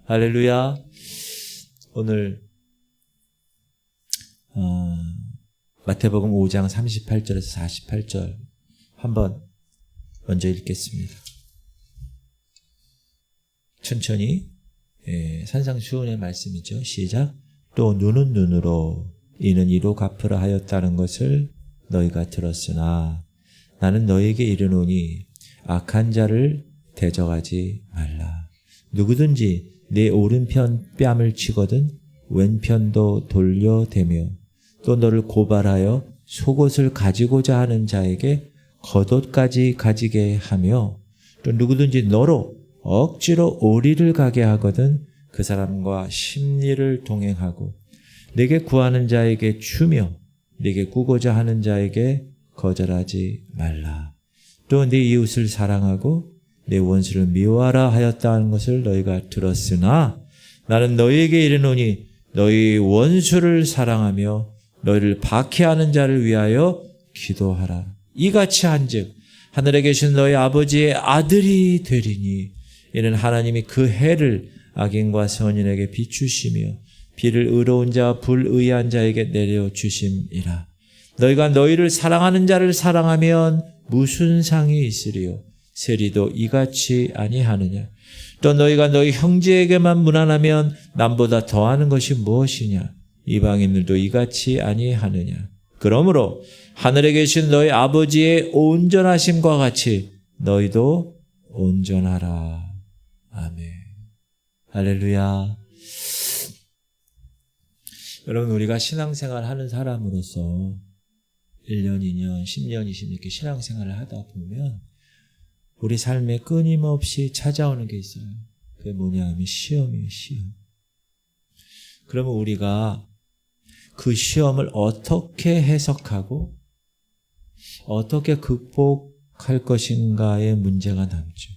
할렐루야. 오늘 마태복음 5장 38절에서 48절 한번 먼저 읽겠습니다. 천천히. 산상수훈의 말씀이죠. 시작. 또 눈은 눈으로 이는 이로 갚으라 하였다는 것을 너희가 들었으나 나는 너희에게 이르노니 악한 자를 대적하지 말라. 누구든지 내 오른편 뺨을 치거든 왼편도 돌려대며 또 너를 고발하여 속옷을 가지고자 하는 자에게 겉옷까지 가지게 하며 또 누구든지 너로 억지로 오리를 가게 하거든 그 사람과 십리를 동행하고 내게 구하는 자에게 주며 내게 구고자 하는 자에게 거절하지 말라. 또 네 이웃을 사랑하고 내 원수를 미워하라 하였다는 것을 너희가 들었으나 나는 너희에게 이르노니 너희 원수를 사랑하며 너희를 박해하는 자를 위하여 기도하라. 이같이 한즉 하늘에 계신 너희 아버지의 아들이 되리니 이는 하나님이 그 해를 악인과 선인에게 비추시며 비를 의로운 자와 불의한 자에게 내려주심이라. 너희가 너희를 사랑하는 자를 사랑하면 무슨 상이 있으리요? 세리도 이같이 아니하느냐? 또 너희가 너희 형제에게만 무난하면 남보다 더하는 것이 무엇이냐? 이방인들도 이같이 아니하느냐? 그러므로 하늘에 계신 너희 아버지의 온전하심과 같이 너희도 온전하라. 아멘. 할렐루야. 여러분, 우리가 신앙생활 하는 사람으로서 1년, 2년, 10년, 20년 이렇게 신앙생활을 하다 보면 우리 삶에 끊임없이 찾아오는 게 있어요. 그게 뭐냐 하면 시험이에요, 시험. 그러면 우리가 그 시험을 어떻게 해석하고 어떻게 극복할 것인가의 문제가 남죠.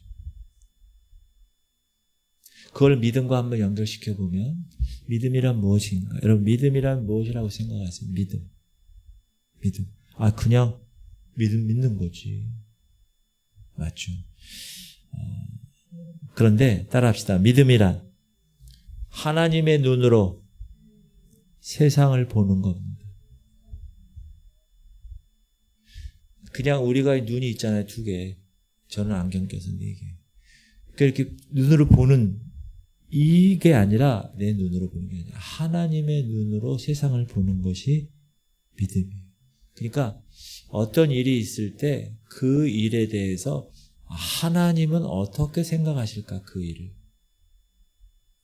그걸 믿음과 한번 연결시켜 보면 믿음이란 무엇인가? 여러분, 믿음이란 무엇이라고 생각하세요? 믿음. 그냥 믿는 거지. 맞죠? 그런데 따라합시다. 믿음이란 하나님의 눈으로 세상을 보는 겁니다. 그냥 우리가 눈이 있잖아요. 2개. 저는 안경 껴서 4개. 그러니까 이렇게 눈으로 보는 이게 아니라 내 눈으로 보는 게 아니라 하나님의 눈으로 세상을 보는 것이 믿음이에요. 그러니까 어떤 일이 있을 때 그 일에 대해서 하나님은 어떻게 생각하실까, 그 일을.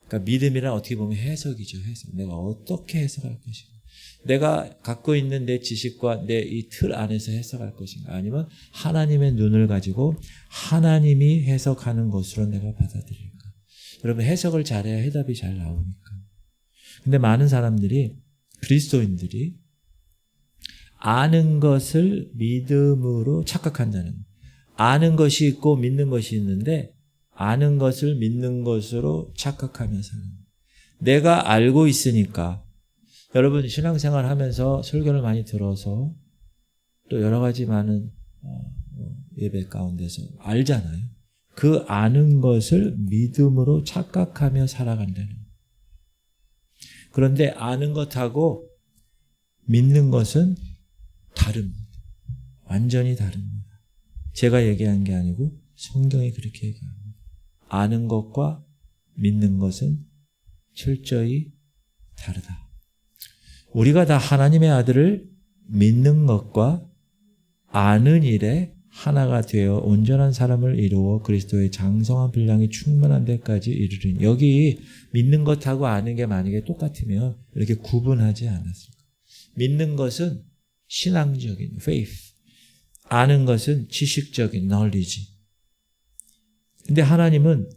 그러니까 믿음이란 어떻게 보면 해석이죠, 해석. 내가 어떻게 해석할 것인가. 내가 갖고 있는 내 지식과 내 이 틀 안에서 해석할 것인가. 아니면 하나님의 눈을 가지고 하나님이 해석하는 것으로 내가 받아들일까. 여러분, 해석을 잘해야 해답이 잘 나오니까. 근데 많은 사람들이, 그리스도인들이 아는 것을 믿음으로 착각한다는 거예요. 아는 것이 있고 믿는 것이 있는데 아는 것을 믿는 것으로 착각하며 사는 거예요. 내가 알고 있으니까. 여러분, 신앙생활 하면서 설교를 많이 들어서 또 여러 가지 많은 예배 가운데서 알잖아요. 그 아는 것을 믿음으로 착각하며 살아간다는 거예요. 그런데 아는 것하고 믿는 것은 다릅니다. 완전히 다릅니다. 제가 얘기한 게 아니고 성경이 그렇게 얘기합니다. 아는 것과 믿는 것은 철저히 다르다. 우리가 다 하나님의 아들을 믿는 것과 아는 일에 하나가 되어 온전한 사람을 이루어 그리스도의 장성한 분량이 충만한 데까지 이르리니. 여기 믿는 것하고 아는 게 만약에 똑같으면 이렇게 구분하지 않았을까. 믿는 것은 신앙적인 faith, 아는 것은 지식적인 knowledge. 근데 하나님은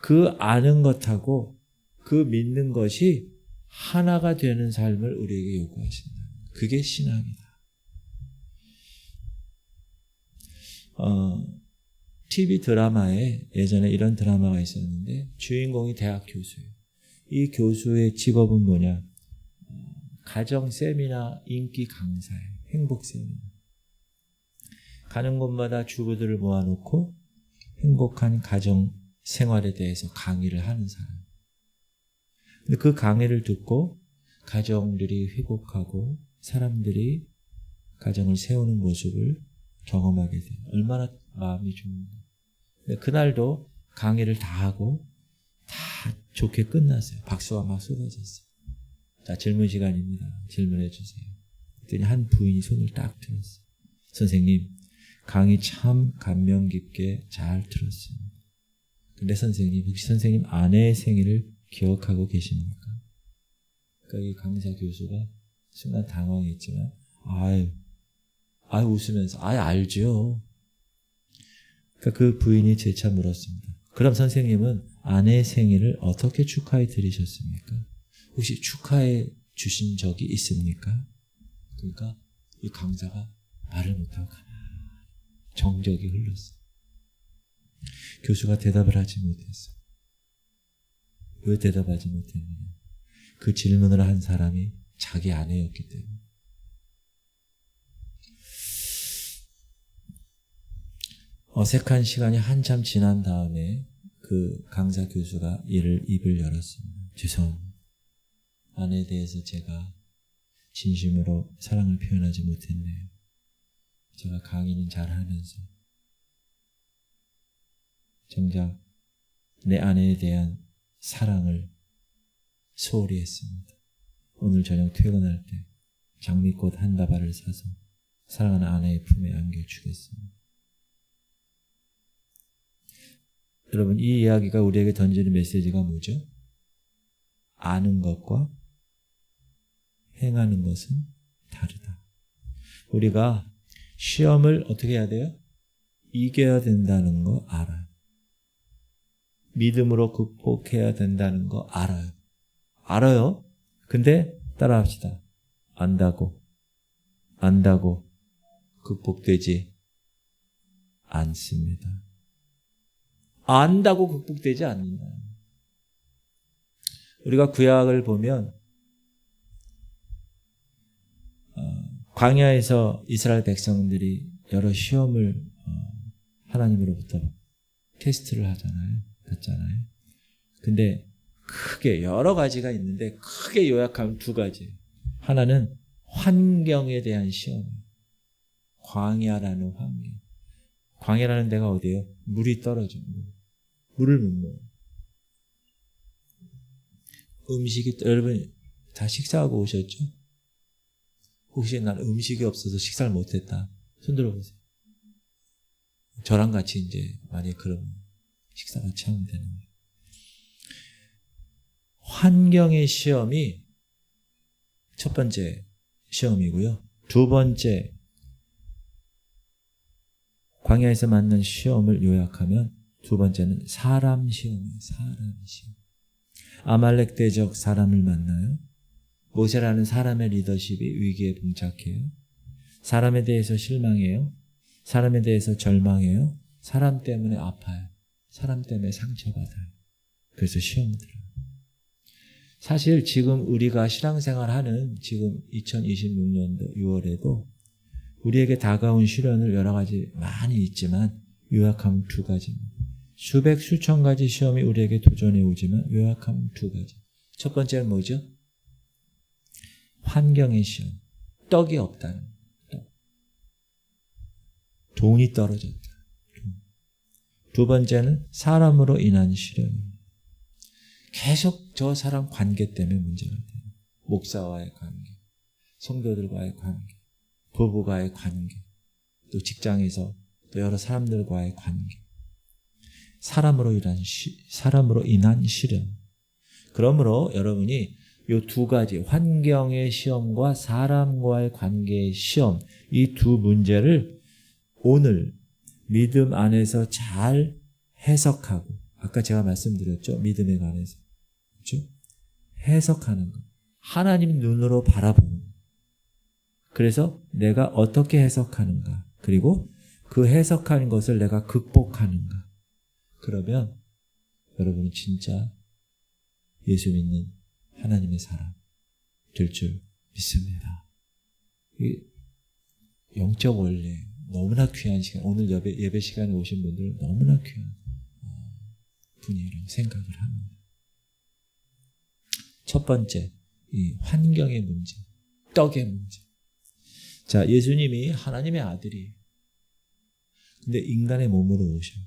그 아는 것하고 그 믿는 것이 하나가 되는 삶을 우리에게 요구하신다. 그게 신앙이다. TV 드라마에 예전에 이런 드라마가 있었는데 주인공이 대학 교수예요. 이 교수의 직업은 뭐냐? 가정 세미나 인기 강사예요. 행복 세미나. 가는 곳마다 주부들을 모아놓고 행복한 가정 생활에 대해서 강의를 하는 사람. 근데 그 강의를 듣고 가정들이 회복하고 사람들이 가정을 세우는 모습을 경험하게 돼요. 얼마나 마음이 좋은가. 그날도 강의를 다 하고 다 좋게 끝났어요. 박수가 막 쏟아졌어요. 자, 질문 시간입니다. 질문해 주세요. 그랬더니 한 부인이 손을 딱 들었어요. 선생님, 강의 참 감명 깊게 잘 들었습니다. 근데 선생님, 혹시 선생님 아내의 생일을 기억하고 계십니까? 그러니까 이 강사 교수가 순간 당황했지만 아유 웃으면서 알죠. 그러니까 그 부인이 재차 물었습니다. 그럼 선생님은 아내의 생일을 어떻게 축하해 드리셨습니까? 혹시 축하해 주신 적이 있습니까? 그러니까 이 강사가 말을 못하고 가만히 정적이 흘렀어요. 교수가 대답을 하지 못했어요. 왜 대답하지 못했느냐? 그 질문을 한 사람이 자기 아내였기 때문에. 어색한 시간이 한참 지난 다음에 그 강사 교수가 입을 열었습니다. 죄송합니다. 아내에 대해서 제가 진심으로 사랑을 표현하지 못했네요. 제가 강의는 잘하면서 정작 내 아내에 대한 사랑을 소홀히 했습니다. 오늘 저녁 퇴근할 때 장미꽃 한 다발을 사서 사랑하는 아내의 품에 안겨주겠습니다. 여러분, 이 이야기가 우리에게 던지는 메시지가 뭐죠? 아는 것과 행하는 것은 다르다. 우리가 시험을 어떻게 해야 돼요? 이겨야 된다는 거 알아요. 믿음으로 극복해야 된다는 거 알아요. 알아요. 근데 따라합시다. 안다고 극복되지 않습니다. 안다고 극복되지 않는다. 우리가 구약을 보면 광야에서 이스라엘 백성들이 여러 시험을 하나님으로부터 테스트를 받잖아요. 근데 크게 여러 가지가 있는데 크게 요약하면 두 가지. 하나는 환경에 대한 시험. 광야라는 환경. 광야라는 데가 어디예요? 물이 떨어져. 물을 못 먹어. 음식이 여러분 다 식사하고 오셨죠? 혹시 난 음식이 없어서 식사를 못했다. 손 들어보세요. 저랑 같이 이제 만약에 그런 식사 같이 하면 되는 거예요. 환경의 시험이 첫 번째 시험이고요. 두 번째 광야에서 만난 시험을 요약하면 두 번째는 사람 시험이에요. 사람 시험. 아말렉 대적 사람을 만나요. 모세라는 사람의 리더십이 위기에 봉착해요. 사람에 대해서 실망해요. 사람에 대해서 절망해요. 사람 때문에 아파요. 사람 때문에 상처받아요. 그래서 시험 들어요. 사실 지금 우리가 신앙생활하는 지금 2026년도 6월에도 우리에게 다가온 시련을 여러 가지 많이 있지만 요약하면 두 가지입니다. 수백 수천 가지 시험이 우리에게 도전해 오지만 요약하면 두 가지. 첫 번째는 뭐죠? 환경의 시험. 떡이 없다는 떡. 돈이 떨어졌다. 두 번째는 사람으로 인한 시련입니다. 계속 저 사람 관계 때문에 문제가 돼요. 목사와의 관계, 성도들과의 관계, 부부와의 관계, 또 직장에서 또 여러 사람들과의 관계. 사람으로 인한 시련. 그러므로 여러분이 이 두 가지 환경의 시험과 사람과의 관계의 시험, 이 두 문제를 오늘 믿음 안에서 잘 해석하고, 아까 제가 말씀드렸죠. 믿음에 관해서. 그렇죠? 해석하는 것. 하나님 눈으로 바라보는 것. 그래서 내가 어떻게 해석하는가. 그리고 그 해석하는 것을 내가 극복하는가. 그러면 여러분이 진짜 예수 믿는 하나님의 사람 될 줄 믿습니다. 이 영적 원리 너무나 귀한 시간, 오늘 예배 시간에 오신 분들 너무나 귀한 분이라고 생각을 합니다. 첫 번째, 이 환경의 문제, 떡의 문제. 자, 예수님이 하나님의 아들이에요. 근데 인간의 몸으로 오셔요.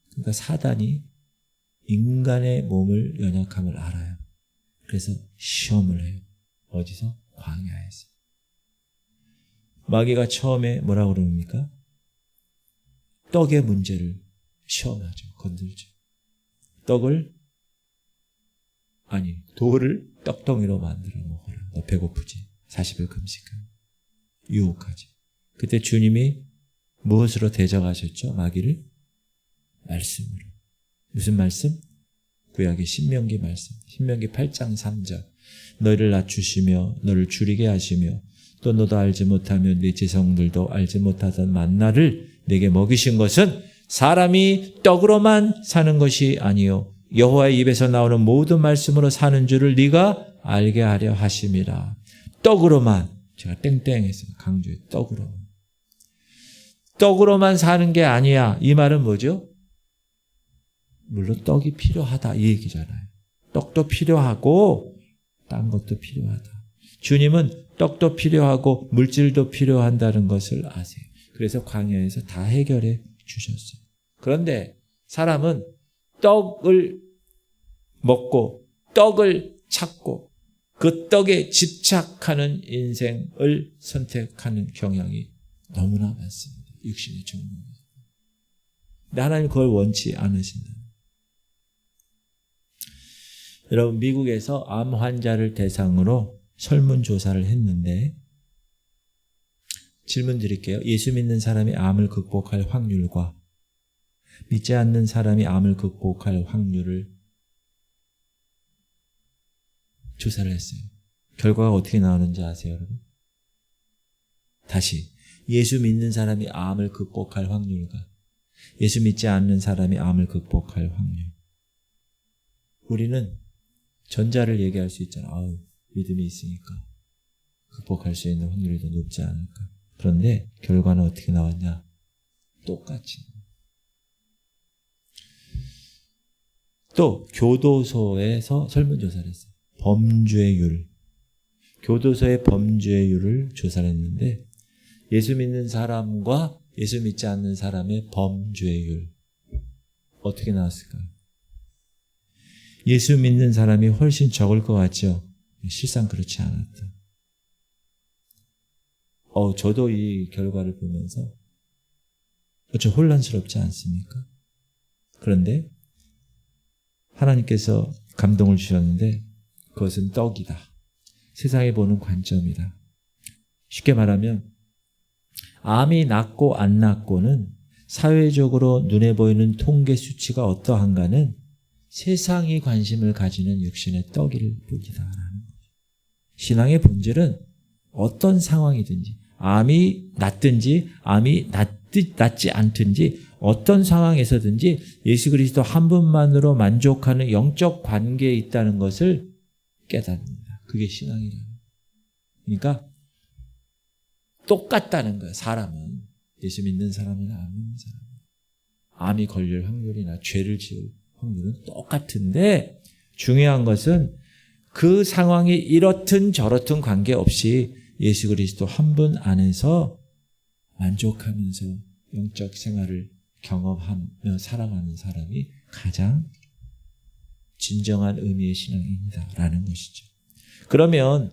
그러니까 사단이 인간의 몸을 연약함을 알아요. 그래서 시험을 해요. 어디서? 광야에서. 마귀가 처음에 뭐라고 그럽니까? 떡의 문제를 시험하죠. 건들죠. 돌을 떡덩이로 만들어 먹어라. 너 배고프지? 40일 금식하라. 유혹하죠. 그때 주님이 무엇으로 대적하셨죠? 마귀를? 말씀으로. 무슨 말씀? 구약의 신명기 말씀. 신명기 8장 3절. 너희를 낮추시며 너를 줄이게 하시며 또 너도 알지 못하며 네 지성들도 알지 못하던 만나를 내게 먹이신 것은 사람이 떡으로만 사는 것이 아니요 여호와의 입에서 나오는 모든 말씀으로 사는 줄을 네가 알게 하려 하심이라. 떡으로만, 제가 땡땡했어요. 강조해. 떡으로만 사는 게 아니야. 이 말은 뭐죠? 물론 떡이 필요하다 이 얘기잖아요. 떡도 필요하고 딴 것도 필요하다. 주님은 떡도 필요하고 물질도 필요한다는 것을 아세요. 그래서 광야에서 다 해결해 주셨어요. 그런데 사람은 떡을 먹고 떡을 찾고 그 떡에 집착하는 인생을 선택하는 경향이 너무나 많습니다. 육신의 정욕에서. 근데 하나님 그걸 원치 않으신다. 여러분, 미국에서 암 환자를 대상으로 설문조사를 했는데 질문 드릴게요. 예수 믿는 사람이 암을 극복할 확률과 믿지 않는 사람이 암을 극복할 확률을 조사를 했어요. 결과가 어떻게 나오는지 아세요, 여러분? 다시, 예수 믿는 사람이 암을 극복할 확률과 예수 믿지 않는 사람이 암을 극복할 확률. 우리는 전자를 얘기할 수 있잖아. 믿음이 있으니까 극복할 수 있는 확률이 더 높지 않을까. 그런데 결과는 어떻게 나왔냐? 똑같이. 또 교도소에서 설문조사를 했어요. 범죄율. 교도소의 범죄율을 조사를 했는데 예수 믿는 사람과 예수 믿지 않는 사람의 범죄율 어떻게 나왔을까요? 예수 믿는 사람이 훨씬 적을 것 같죠? 실상 그렇지 않았다. 저도 이 결과를 보면서 좀 혼란스럽지 않습니까? 그런데 하나님께서 감동을 주셨는데 그것은 떡이다. 세상에 보는 관점이다. 쉽게 말하면 암이 낫고 안 낫고는 사회적으로 눈에 보이는 통계 수치가 어떠한가는 세상이 관심을 가지는 육신의 떡일 뿐이다라는 거죠. 신앙의 본질은 어떤 상황이든지 암이 낫든지 암이 낫지 않든지 어떤 상황에서든지 예수 그리스도 한 분만으로 만족하는 영적 관계에 있다는 것을 깨닫는다. 그게 신앙이라는 거예요. 그러니까 똑같다는 거예요. 사람은 예수 믿는 사람은 안 믿는 사람, 암이 걸릴 확률이나 죄를 지을 확률은 똑같은데 중요한 것은 그 상황이 이렇든 저렇든 관계없이 예수 그리스도 한 분 안에서 만족하면서 영적 생활을 경험하며 살아가는 사람이 가장 진정한 의미의 신앙입니다라는 것이죠. 그러면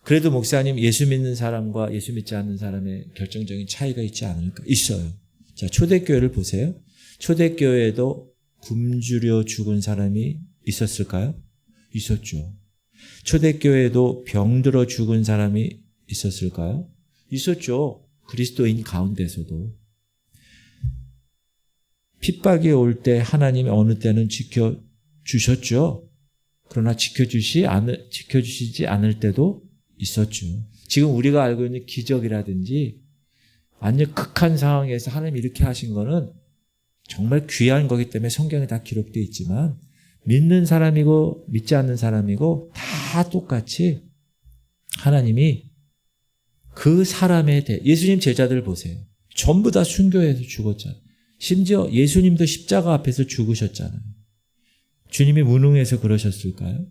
그래도 목사님 예수 믿는 사람과 예수 믿지 않는 사람의 결정적인 차이가 있지 않을까? 있어요. 자, 초대교회를 보세요. 초대교회에도 굶주려 죽은 사람이 있었을까요? 있었죠. 초대교회에도 병들어 죽은 사람이 있었을까요? 있었죠. 그리스도인 가운데서도. 핍박이 올 때 하나님이 어느 때는 지켜주셨죠. 그러나 지켜주시지 않을 때도 있었죠. 지금 우리가 알고 있는 기적이라든지 완전 극한 상황에서 하나님이 이렇게 하신 거는 정말 귀한 거기 때문에 성경에 다 기록되어 있지만 믿는 사람이고 믿지 않는 사람이고 다 똑같이 하나님이 그 사람에 대해 예수님 제자들 보세요. 전부 다 순교해서 죽었잖아요. 심지어 예수님도 십자가 앞에서 죽으셨잖아요. 주님이 무능해서 그러셨을까요?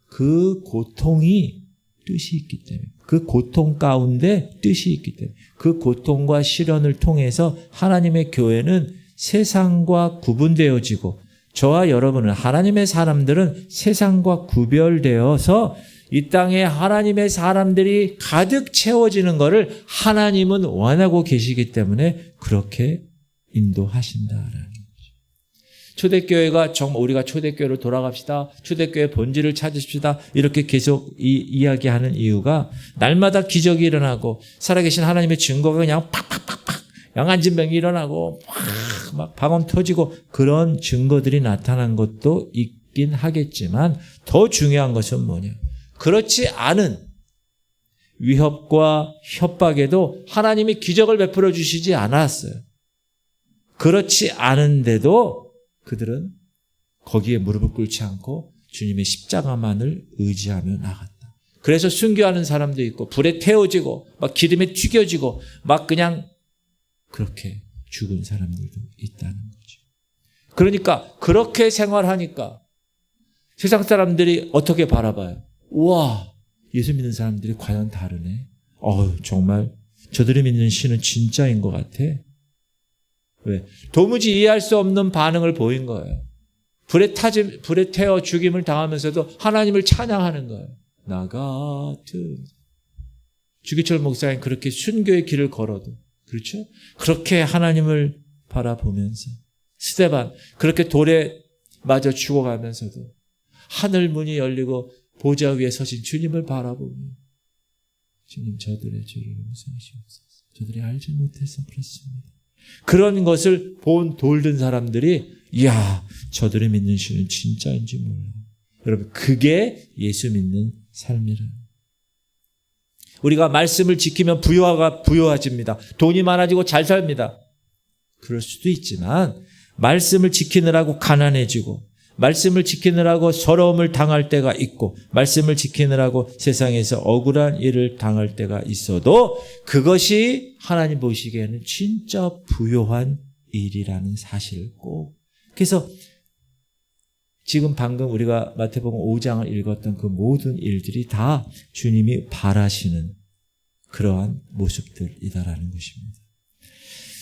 그 고통이 뜻이 있기 때문에, 그 고통 가운데 뜻이 있기 때문에, 그 고통과 시련을 통해서 하나님의 교회는 세상과 구분되어지고, 저와 여러분은, 하나님의 사람들은 세상과 구별되어서 이 땅에 하나님의 사람들이 가득 채워지는 것을 하나님은 원하고 계시기 때문에 그렇게 인도하신다라는 거죠. 초대교회가 정말 우리가 초대교회로 돌아갑시다. 초대교회 본질을 찾으십시다. 이렇게 계속 이야기하는 이유가 날마다 기적이 일어나고 살아계신 하나님의 증거가 그냥 팍팍팍팍 양안진병이 일어나고 막 방언 터지고 그런 증거들이 나타난 것도 있긴 하겠지만 더 중요한 것은 뭐냐? 그렇지 않은 위협과 협박에도 하나님이 기적을 베풀어 주시지 않았어요. 그렇지 않은데도 그들은 거기에 무릎을 꿇지 않고 주님의 십자가만을 의지하며 나갔다. 그래서 순교하는 사람도 있고 불에 태워지고 막 기름에 튀겨지고 막 그냥 그렇게 죽은 사람들도 있다는 거죠. 그러니까 그렇게 생활하니까 세상 사람들이 어떻게 바라봐요? 우와, 예수 믿는 사람들이 과연 다르네. 정말 저들이 믿는 신은 진짜인 것 같아. 왜? 도무지 이해할 수 없는 반응을 보인 거예요. 불에 태워 죽임을 당하면서도 하나님을 찬양하는 거예요. 나 같은 주기철 목사님 그렇게 순교의 길을 걸어도 그렇죠? 그렇게 하나님을 바라보면서 스데반 그렇게 돌에 맞아 죽어가면서도 하늘 문이 열리고 보좌 위에 서신 주님을 바라보며 주님 저들의 죄를 용서하시옵소서. 저들이 알지 못해서 그렇습니다. 그런 것을 본 돌든 사람들이 이야 저들이 믿는 신은 진짜인지 몰라. 여러분 그게 예수 믿는 삶이라. 우리가 말씀을 지키면 부유해집니다. 돈이 많아지고 잘 삽니다. 그럴 수도 있지만 말씀을 지키느라고 가난해지고 말씀을 지키느라고 서러움을 당할 때가 있고 말씀을 지키느라고 세상에서 억울한 일을 당할 때가 있어도 그것이 하나님 보시기에는 진짜 부요한 일이라는 사실을 꼭. 그래서 지금 방금 우리가 마태복음 5장을 읽었던 그 모든 일들이 다 주님이 바라시는 그러한 모습들이다라는 것입니다.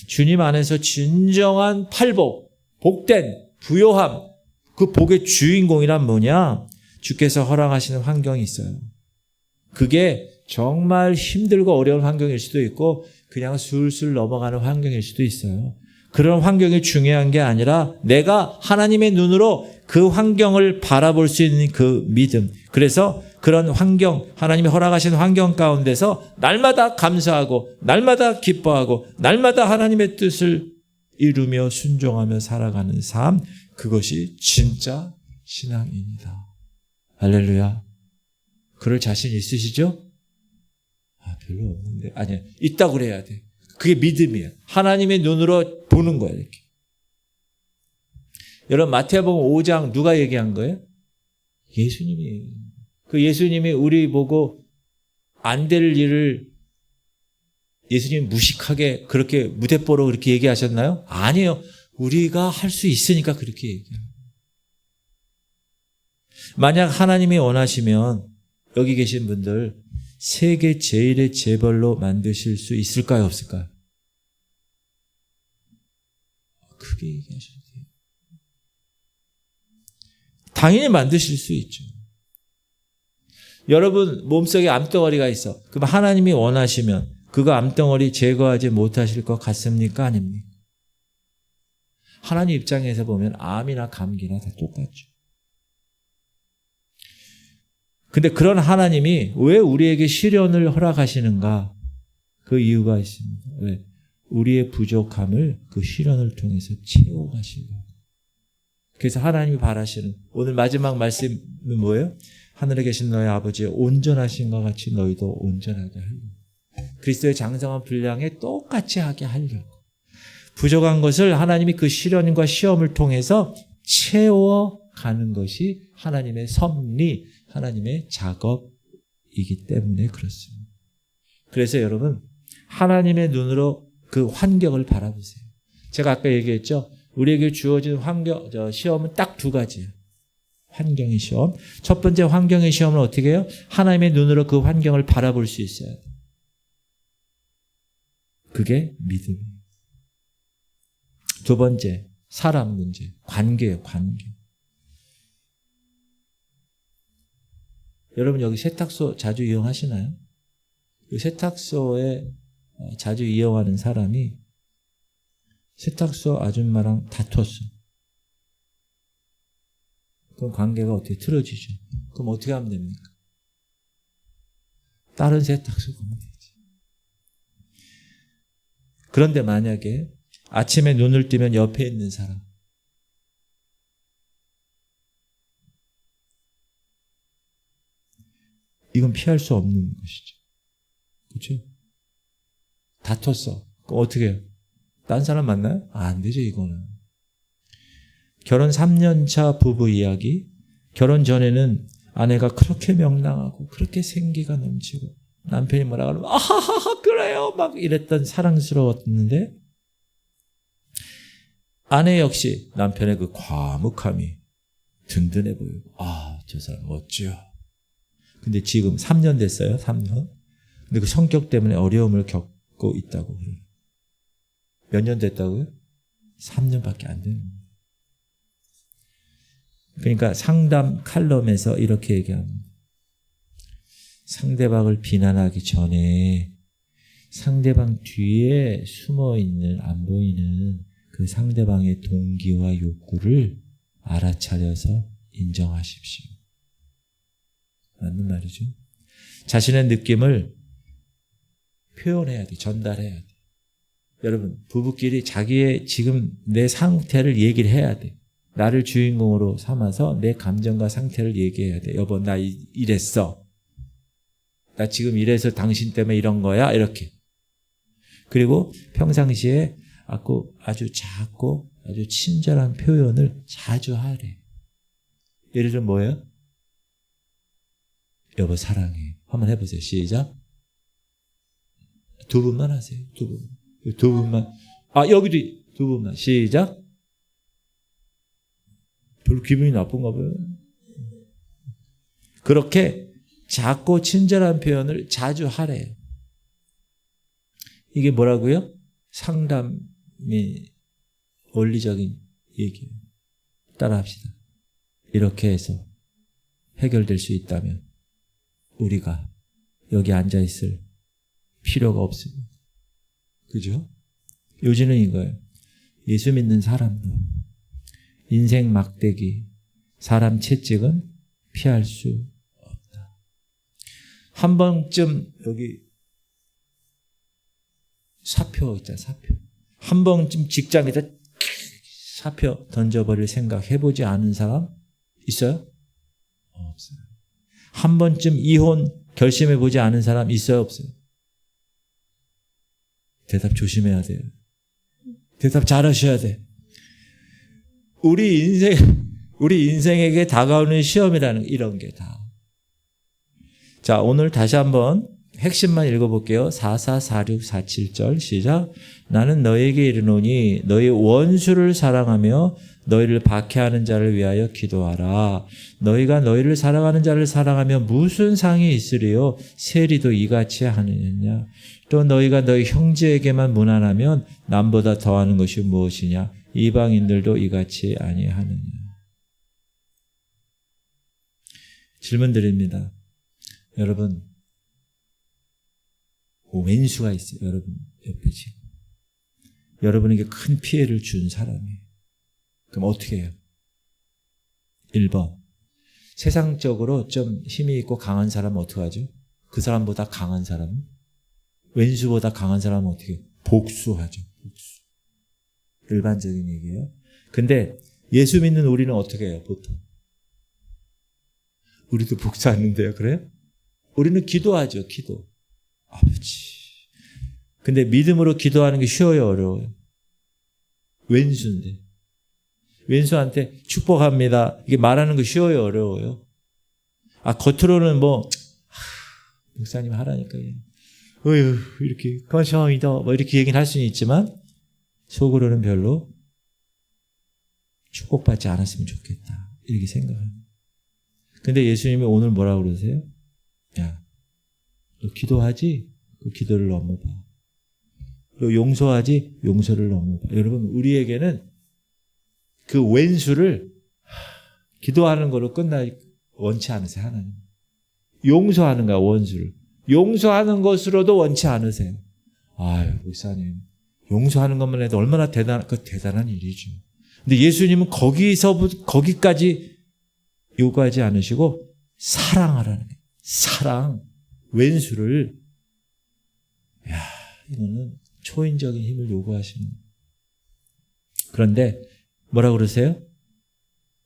주님 안에서 진정한 팔복, 복된 부요함, 그 복의 주인공이란 뭐냐? 주께서 허락하시는 환경이 있어요. 그게 정말 힘들고 어려운 환경일 수도 있고 그냥 술술 넘어가는 환경일 수도 있어요. 그런 환경이 중요한 게 아니라 내가 하나님의 눈으로 그 환경을 바라볼 수 있는 그 믿음. 그래서 그런 환경, 하나님이 허락하신 환경 가운데서 날마다 감사하고 날마다 기뻐하고 날마다 하나님의 뜻을 이루며 순종하며 살아가는 삶, 그것이 진짜 신앙입니다. 할렐루야. 그럴 자신 있으시죠? 별로 없는데. 아니야. 있다고 그래야 돼. 그게 믿음이야. 하나님의 눈으로 보는 거야, 이렇게. 여러분, 마태복음 5장 누가 얘기한 거예요? 예수님이. 그 예수님이 우리 보고 안 될 일을 예수님이 무식하게 그렇게 무대뽀로 그렇게 얘기하셨나요? 아니에요. 우리가 할 수 있으니까 그렇게 얘기해요. 만약 하나님이 원하시면 여기 계신 분들 세계 제일의 재벌로 만드실 수 있을까요? 없을까요? 크게 얘기하셔도 돼요. 당연히 만드실 수 있죠. 여러분 몸속에 암덩어리가 있어. 그럼 하나님이 원하시면 그거 암덩어리 제거하지 못하실 것 같습니까? 아닙니까? 하나님 입장에서 보면 암이나 감기나 다 똑같죠. 근데 그런 하나님이 왜 우리에게 시련을 허락하시는가? 그 이유가 있습니다. 왜? 우리의 부족함을 그 시련을 통해서 채워가시고. 그래서 하나님이 바라시는 오늘 마지막 말씀은 뭐예요? 하늘에 계신 너희 아버지의 온전하신 것 같이 너희도 온전하게 하려고. 그리스도의 장성한 분량에 똑같이 하게 하려고. 부족한 것을 하나님이 그 시련과 시험을 통해서 채워가는 것이 하나님의 섭리, 하나님의 작업이기 때문에 그렇습니다. 그래서 여러분 하나님의 눈으로 그 환경을 바라보세요. 제가 아까 얘기했죠. 우리에게 주어진 시험은 딱 두 가지예요. 환경의 시험. 첫 번째 환경의 시험은 어떻게 해요? 하나님의 눈으로 그 환경을 바라볼 수 있어야 돼. 그게 믿음이에요. 두 번째, 사람 문제. 관계예요, 관계. 여러분 여기 세탁소 자주 이용하시나요? 그 세탁소에 자주 이용하는 사람이 세탁소 아줌마랑 다퉜어. 그럼 관계가 어떻게 틀어지죠? 그럼 어떻게 하면 됩니까? 다른 세탁소 가면 되지. 그런데 만약에 아침에 눈을 뜨면 옆에 있는 사람, 이건 피할 수 없는 것이죠. 그렇죠? 다퉜어. 그럼 어떻게 해요? 딴 사람 만나요? 안 되죠, 이거는. 결혼 3년 차 부부 이야기. 결혼 전에는 아내가 그렇게 명랑하고 그렇게 생기가 넘치고 남편이 뭐라 그러면 아하하하 그래요 막 이랬던 사랑스러웠는데 아내 역시 남편의 그 과묵함이 든든해 보이고 저 사람 멋져. 근데 지금 3년 됐어요. 3년. 근데 그 성격 때문에 어려움을 겪고 있다고. 몇 년 됐다고요? 3년밖에 안 되는 거예요. 그러니까 상담 칼럼에서 이렇게 얘기합니다. 상대방을 비난하기 전에 상대방 뒤에 숨어있는 안 보이는 그 상대방의 동기와 욕구를 알아차려서 인정하십시오. 맞는 말이죠. 자신의 느낌을 표현해야 돼. 전달해야 돼. 여러분 부부끼리 자기의 지금 내 상태를 얘기를 해야 돼. 나를 주인공으로 삼아서 내 감정과 상태를 얘기해야 돼. 여보 나 이랬어. 나 지금 이래서 당신 때문에 이런 거야. 이렇게. 그리고 평상시에 아주 작고 아주 친절한 표현을 자주 하래. 예를 들면 뭐예요? 여보 사랑해. 한번 해보세요. 시작. 두 분만 하세요. 두 분만. 여기도 두 분만. 시작. 별로 기분이 나쁜가 봐요. 그렇게 작고 친절한 표현을 자주 하래요. 이게 뭐라고요? 상담이 원리적인 얘기예요. 따라합시다. 이렇게 해서 해결될 수 있다면 우리가 여기 앉아있을 필요가 없습니다. 그죠? 요지는 이거예요. 예수 믿는 사람도 인생 막대기, 사람 채찍은 피할 수 없다. 한 번쯤 여기 사표 있잖아, 사표. 한 번쯤 직장에다 사표 던져버릴 생각 해보지 않은 사람 있어요? 없어요. 한 번쯤 이혼 결심해보지 않은 사람 있어요? 없어요? 대답 조심해야 돼요. 대답 잘하셔야 돼. 우리 인생에게 다가오는 시험이라는 이런 게 다. 자, 오늘 다시 한번 핵심만 읽어볼게요. 444647절 시작. 나는 너에게 이르노니 너희 원수를 사랑하며 너희를 박해하는 자를 위하여 기도하라. 너희가 너희를 사랑하는 자를 사랑하며 무슨 상이 있으리요? 세리도 이같이 하느냐? 또 너희가 너희 형제에게만 무난하면 남보다 더하는 것이 무엇이냐? 이방인들도 이같이 아니하느냐? 질문 드립니다. 여러분, 왼수가 있어요. 여러분 옆에 지금. 여러분에게 큰 피해를 준 사람이에요. 그럼 어떻게 해요? 1번. 세상적으로 좀 힘이 있고 강한 사람은 어떻게 하죠? 그 사람보다 강한 사람은? 왼수보다 강한 사람은 어떻게 해요? 복수하죠. 복수. 일반적인 얘기예요. 근데 예수 믿는 우리는 어떻게 해요? 보통. 우리도 복수하는데요. 그래요? 우리는 기도하죠. 기도. 아버지. 근데 믿음으로 기도하는 게 쉬워요? 어려워요? 왼수인데. 왼수한테 축복합니다. 이게 말하는 거 쉬워요? 어려워요? 겉으로는 목사님 하라니까. 어휴, 이렇게, 감사합니다. 이렇게 얘기는 할 수는 있지만, 속으로는 별로 축복받지 않았으면 좋겠다. 이렇게 생각합니다. 근데 예수님이 오늘 뭐라고 그러세요? 야, 너 기도하지? 그 기도를 넘어봐. 너 용서하지? 용서를 넘어봐. 여러분, 우리에게는 그 왼수를 기도하는 거로 원치 않으세요, 하나님. 용서하는 거야, 원수를. 용서하는 것으로도 원치 않으세요. 아유, 목사님. 용서하는 것만 해도 얼마나 대단한 일이죠. 근데 예수님은 거기까지 요구하지 않으시고 사랑하라는 거예요. 사랑. 왼수를. 야, 이거는 초인적인 힘을 요구하시는 거예요. 그런데 뭐라고 그러세요?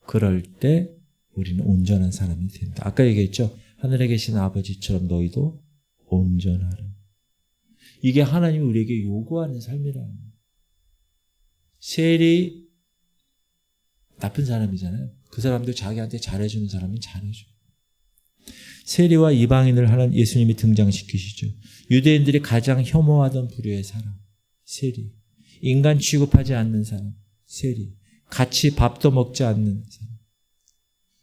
그럴 때 우리는 온전한 사람이 된다. 아까 얘기했죠. 하늘에 계신 아버지처럼 너희도 온전하라. 이게 하나님이 우리에게 요구하는 삶이라는 거예요. 세리 나쁜 사람이잖아요. 그 사람도 자기한테 잘해주는 사람은 잘해줘요. 세리와 이방인을 하는 예수님이 등장시키시죠. 유대인들이 가장 혐오하던 부류의 사람, 세리. 인간 취급하지 않는 사람, 세리. 같이 밥도 먹지 않는 사람.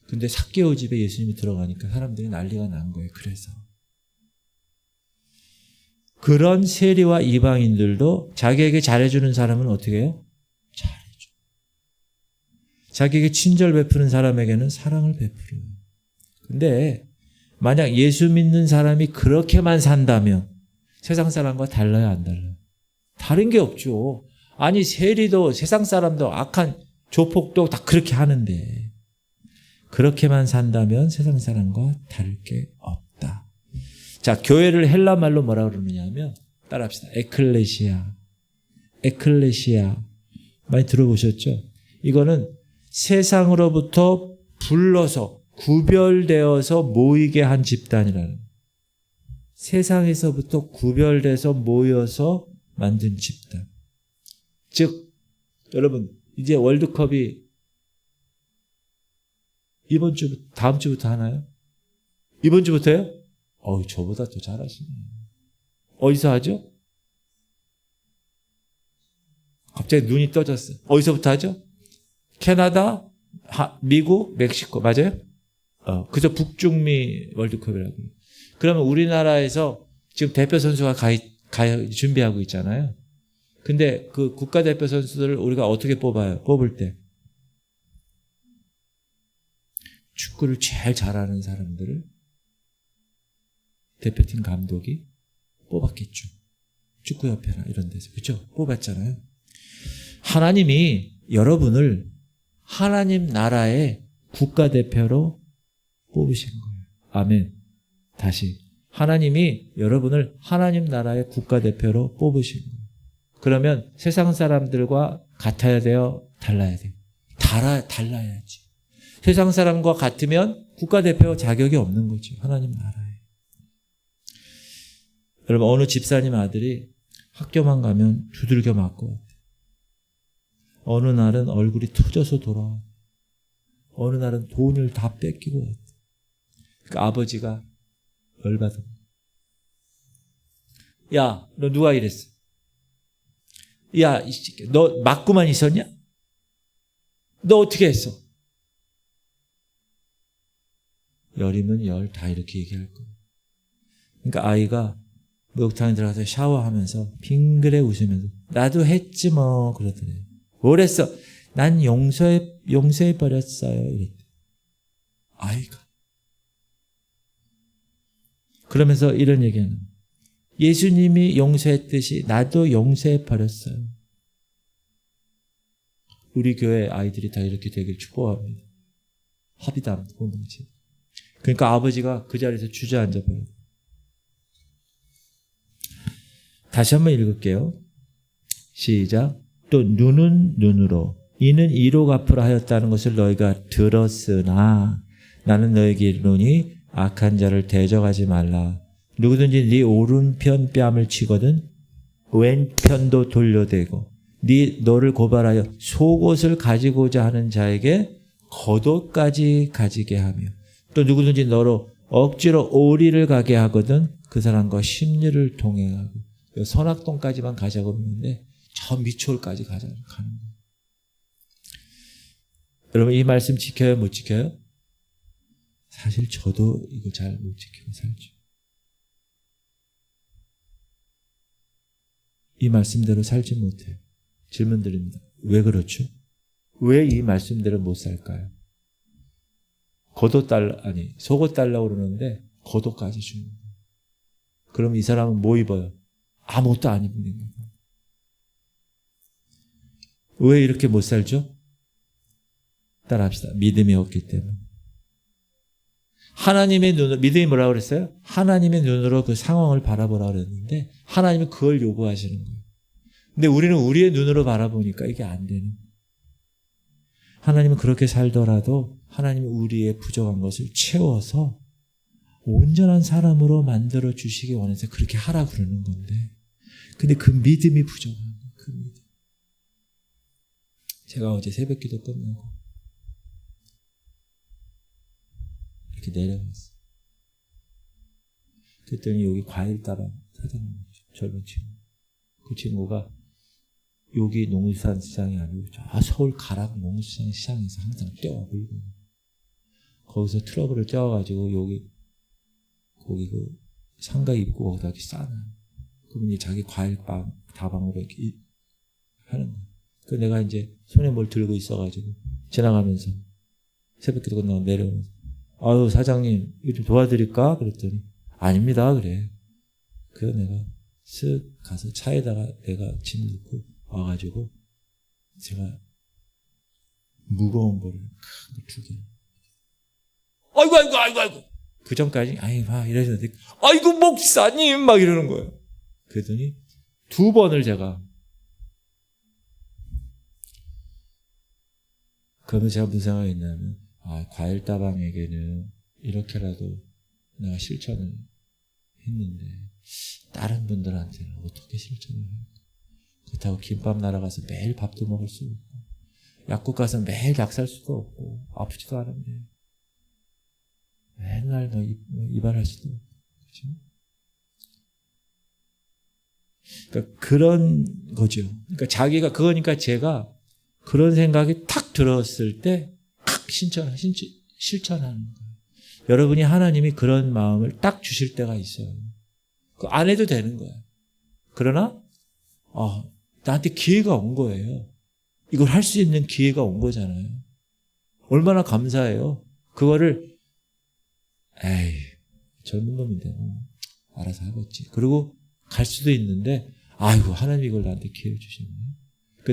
근데 삭개오 집에 예수님이 들어가니까 사람들이 난리가 난 거예요. 그래서 그런 세리와 이방인들도 자기에게 잘해주는 사람은 어떻게 해요? 잘해줘. 자기에게 친절 베푸는 사람에게는 사랑을 베풀어요. 근데 만약 예수 믿는 사람이 그렇게만 산다면 세상 사람과 달라요, 안 달라요? 다른 게 없죠. 아니, 세리도 세상 사람도 악한 조폭도 다 그렇게 하는데 그렇게만 산다면 세상 사람과 다를 게 없다. 자, 교회를 헬라 말로 뭐라고 그러느냐면 따라합시다. 에클레시아. 에클레시아. 많이 들어보셨죠? 이거는 세상으로부터 불러서 구별되어서 모이게 한 집단이라는, 세상에서부터 구별돼서 모여서 만든 집단. 즉 여러분 이제 월드컵이 이번 주부터 다음 주부터 하나요? 이번 주부터요? 저보다 더 잘하시네. 어디서 하죠? 갑자기 눈이 떠졌어. 어디서부터 하죠? 캐나다, 미국, 멕시코 맞아요? 그저 북중미 월드컵이라고. 그러면 우리나라에서 지금 대표 선수가 준비하고 있잖아요. 근데 그 국가대표 선수들을 우리가 어떻게 뽑아요? 뽑을 때 축구를 제일 잘하는 사람들을 대표팀 감독이 뽑았겠죠. 축구협회나 이런 데서. 그렇죠? 뽑았잖아요. 하나님이 여러분을 하나님 나라의 국가대표로 뽑으신 거예요. 아멘. 다시. 하나님이 여러분을 하나님 나라의 국가대표로 뽑으신 거예요. 그러면 세상 사람들과 같아야 돼요? 달라야 돼요? 달라야지. 세상 사람과 같으면 국가대표 자격이 없는 거죠. 하나님 나라에. 여러분, 어느 집사님 아들이 학교만 가면 두들겨 맞고, 어느 날은 얼굴이 터져서 돌아와. 어느 날은 돈을 다 뺏기고. 그러니까 아버지가 열받아. 야, 너 누가 이랬어? 야, 너 맞고만 있었냐? 너 어떻게 했어? 열이면 열 다 이렇게 얘기할 거예요. 그러니까 아이가 목욕탕에 들어가서 샤워하면서 빙그레 웃으면서 나도 했지 뭐 그러더래요. 뭘 했어? 난 용서해 버렸어요. 이랬대. 아이가. 그러면서 이런 얘기하는, 예수님이 용서했듯이 나도 용서해 버렸어요. 우리 교회 아이들이 다 이렇게 되길 축복합니다. 합의담 공동체. 그러니까 아버지가 그 자리에서 주저앉아 버려요. 다시 한번 읽을게요. 시작. 또 눈은 눈으로 이는 이로 갚으라 하였다는 것을 너희가 들었으나 나는 너희에게 이르노니 악한 자를 대적하지 말라. 누구든지 네 오른편 뺨을 치거든 왼편도 돌려대고 너를 고발하여 속옷을 가지고자 하는 자에게 겉옷까지 가지게 하며 또 누구든지 너로 억지로 오리를 가게 하거든 그 사람과 심리를 동행하고. 선악동까지만 가자고 그러는데 저 미추홀까지 가는 거예요. 여러분 이 말씀 지켜요? 못 지켜요? 사실 저도 이거 잘 못 지키고 살죠. 이 말씀대로 살지 못해요. 질문 드립니다. 왜 그렇죠? 왜 이 말씀대로 못 살까요? 속옷 달라고 그러는데 겉옷까지 주는 거예요. 그럼 이 사람은 뭐 입어요? 아무것도 안 입는 거예요. 왜 이렇게 못 살죠? 따라합시다. 믿음이 없기 때문에. 하나님의 눈으로, 믿음이 뭐라고 그랬어요? 하나님의 눈으로 그 상황을 바라보라고 그랬는데 하나님이 그걸 요구하시는 거예요. 근데 우리는 우리의 눈으로 바라보니까 이게 안 되는 거예요. 하나님은 그렇게 살더라도 하나님이 우리의 부족한 것을 채워서 온전한 사람으로 만들어 주시기 원해서 그렇게 하라 그러는 건데, 근데 그 믿음이 부족한 거예요. 그 믿음. 제가 어제 새벽기도 끝나고 이렇게 내려갔어요. 그랬더니 여기 과일다방 사장님, 젊은 친구. 그 친구가 여기 농수산 시장이 아니고 저 서울 가락 농수산 시장에서 항상 뛰어가고 있거든요. 거기서 트러블을 떼어가지고 거기 그 상가 입구 거기다 이렇게 싸놔요. 그러면 이제 자기 과일빵 다방으로 이렇게 하는 거예요. 그 내가 이제 손에 뭘 들고 있어가지고 지나가면서 새벽기도 끝나고 내려오면서 아유 사장님 이거 좀 도와드릴까? 그랬더니 아닙니다 그래. 그래서 내가 쓱 가서 차에다가 내가 짐 넣고 와가지고 제가 무거운 거를 큰 거 2개 아이고 그 전까지 이러셨는데 아이고 목사님 막 이러는 거예요. 그랬더니 2번을 제가 그러면 제가 무슨 생각이 있냐면 과일다방에게는 이렇게라도 내가 실천을 했는데 다른 분들한테는 어떻게 실천을 할까? 그렇다고 김밥 날아가서 매일 밥도 먹을 수 없고 약국 가서 매일 약 살 수도 없고 아프지도 않은데 맨날 이발할 수도 없고 그렇죠? 그러니까 그런 거죠. 그러니까 그거니까 제가 그런 생각이 탁 들었을 때 탁 실천하는 거예요. 여러분이 하나님이 그런 마음을 딱 주실 때가 있어요. 그 안 해도 되는 거예요. 그러나 나한테 기회가 온 거예요. 이걸 할 수 있는 기회가 온 거잖아요. 얼마나 감사해요. 그거를 젊은 놈인데 알아서 하겠지. 그리고 갈 수도 있는데 아이고 하나님이 이걸 나한테 기회를 주시네.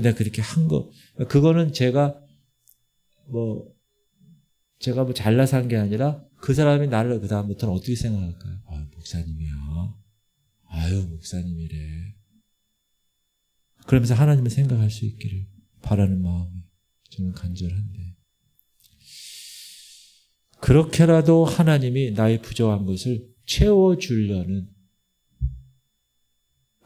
내가 그렇게 한 거. 그거는 제가 잘나서 한 게 아니라 그 사람이 나를 그 다음부터는 어떻게 생각할까요? 목사님이야. 목사님이래. 그러면서 하나님을 생각할 수 있기를 바라는 마음이 저는 간절한데 그렇게라도 하나님이 나의 부족한 것을 채워주려는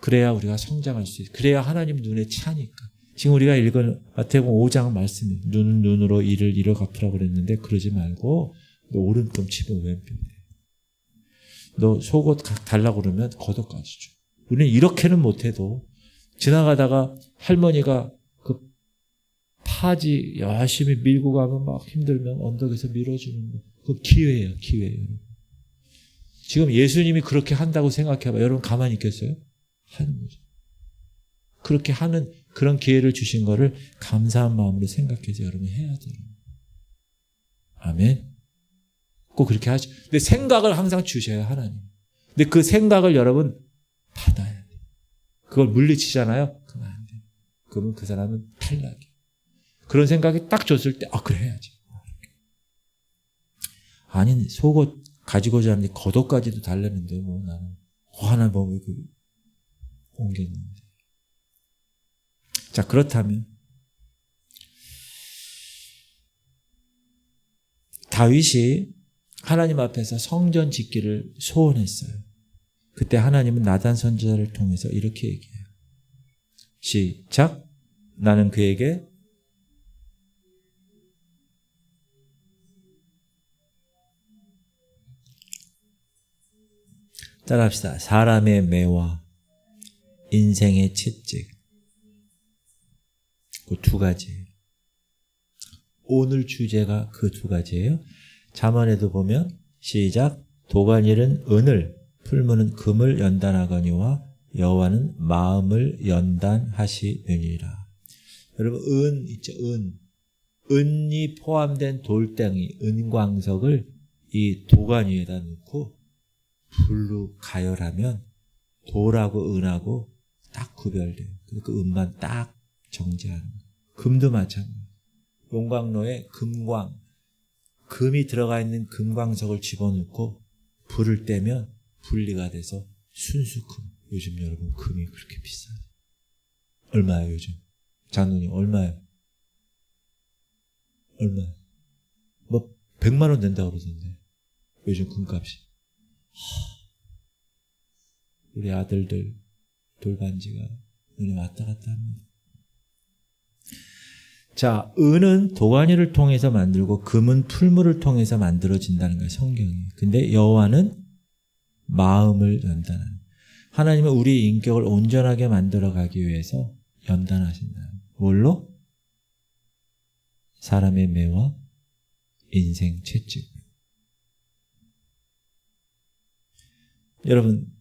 그래야 우리가 성장할 수 있어요. 그래야 하나님 눈에 차니까. 지금 우리가 읽은 마태복음 5장 말씀이 눈은 눈으로 이를 이로 갚으라고 그랬는데 그러지 말고 너 오른손 치고 왼손 너 속옷 달라고 그러면 겉옷까지 줘. 우리는 이렇게는 못해도 지나가다가 할머니가 그 파지 열심히 밀고 가면 막 힘들면 언덕에서 밀어주는 거. 그 기회예요. 지금 예수님이 그렇게 한다고 생각해봐. 여러분 가만히 있겠어요? 하는 거죠. 그렇게 하는 그런 기회를 주신 거를 감사한 마음으로 생각해서 여러분 해야 돼요. 아멘. 꼭 그렇게 하죠. 근데 생각을 항상 주셔요, 하나님. 근데 그 생각을 여러분 받아야 돼요. 그걸 물리치잖아요? 그러면 안 돼요. 그러면 그 사람은 탈락이에요. 그런 생각이 딱 줬을 때, 그래 해야지. 아니, 속옷 가지고자 하는데 겉옷까지도 달랬는데, 나는 하나 옮겼는데. 자, 그렇다면 다윗이 하나님 앞에서 성전 짓기를 소원했어요. 그때 하나님은 나단 선지자를 통해서 이렇게 얘기해요. 시작. 나는 그에게 따라합시다. 사람의 매와 인생의 채찍. 그 2가지. 오늘 주제가 그 2가지예요. 잠언에도 보면 시작. 도가니는 은을, 풀무는 금을 연단하거니와 여호와는 마음을 연단하시느니라. 여러분, 은 있죠, 은. 은이 포함된 돌덩이, 은광석을 이 도가니에다 넣고 불로 가열하면 돌하고 은하고 딱 구별돼요. 그 은만 딱 정제하는 거예요. 금도 마찬가지예요. 용광로에 금이 들어가 있는 금광석을 집어넣고 불을 떼면 분리가 돼서 순수금. 요즘 여러분 금이 그렇게 비싸요. 얼마예요 요즘? 장로님 얼마예요? 얼마예요? 뭐 100만 원 된다고 그러던데 요즘 금값이. 우리 아들들 돌반지가 눈에 왔다 갔다 합니다. 자, 은은 도가니를 통해서 만들고 금은 풀무를 통해서 만들어진다는 거예요. 성경이. 근데 여호와는 마음을 연단하는. 하나님은 우리 인격을 온전하게 만들어가기 위해서 연단하신다. 뭘로? 사람의 매와 인생 채찍. 여러분,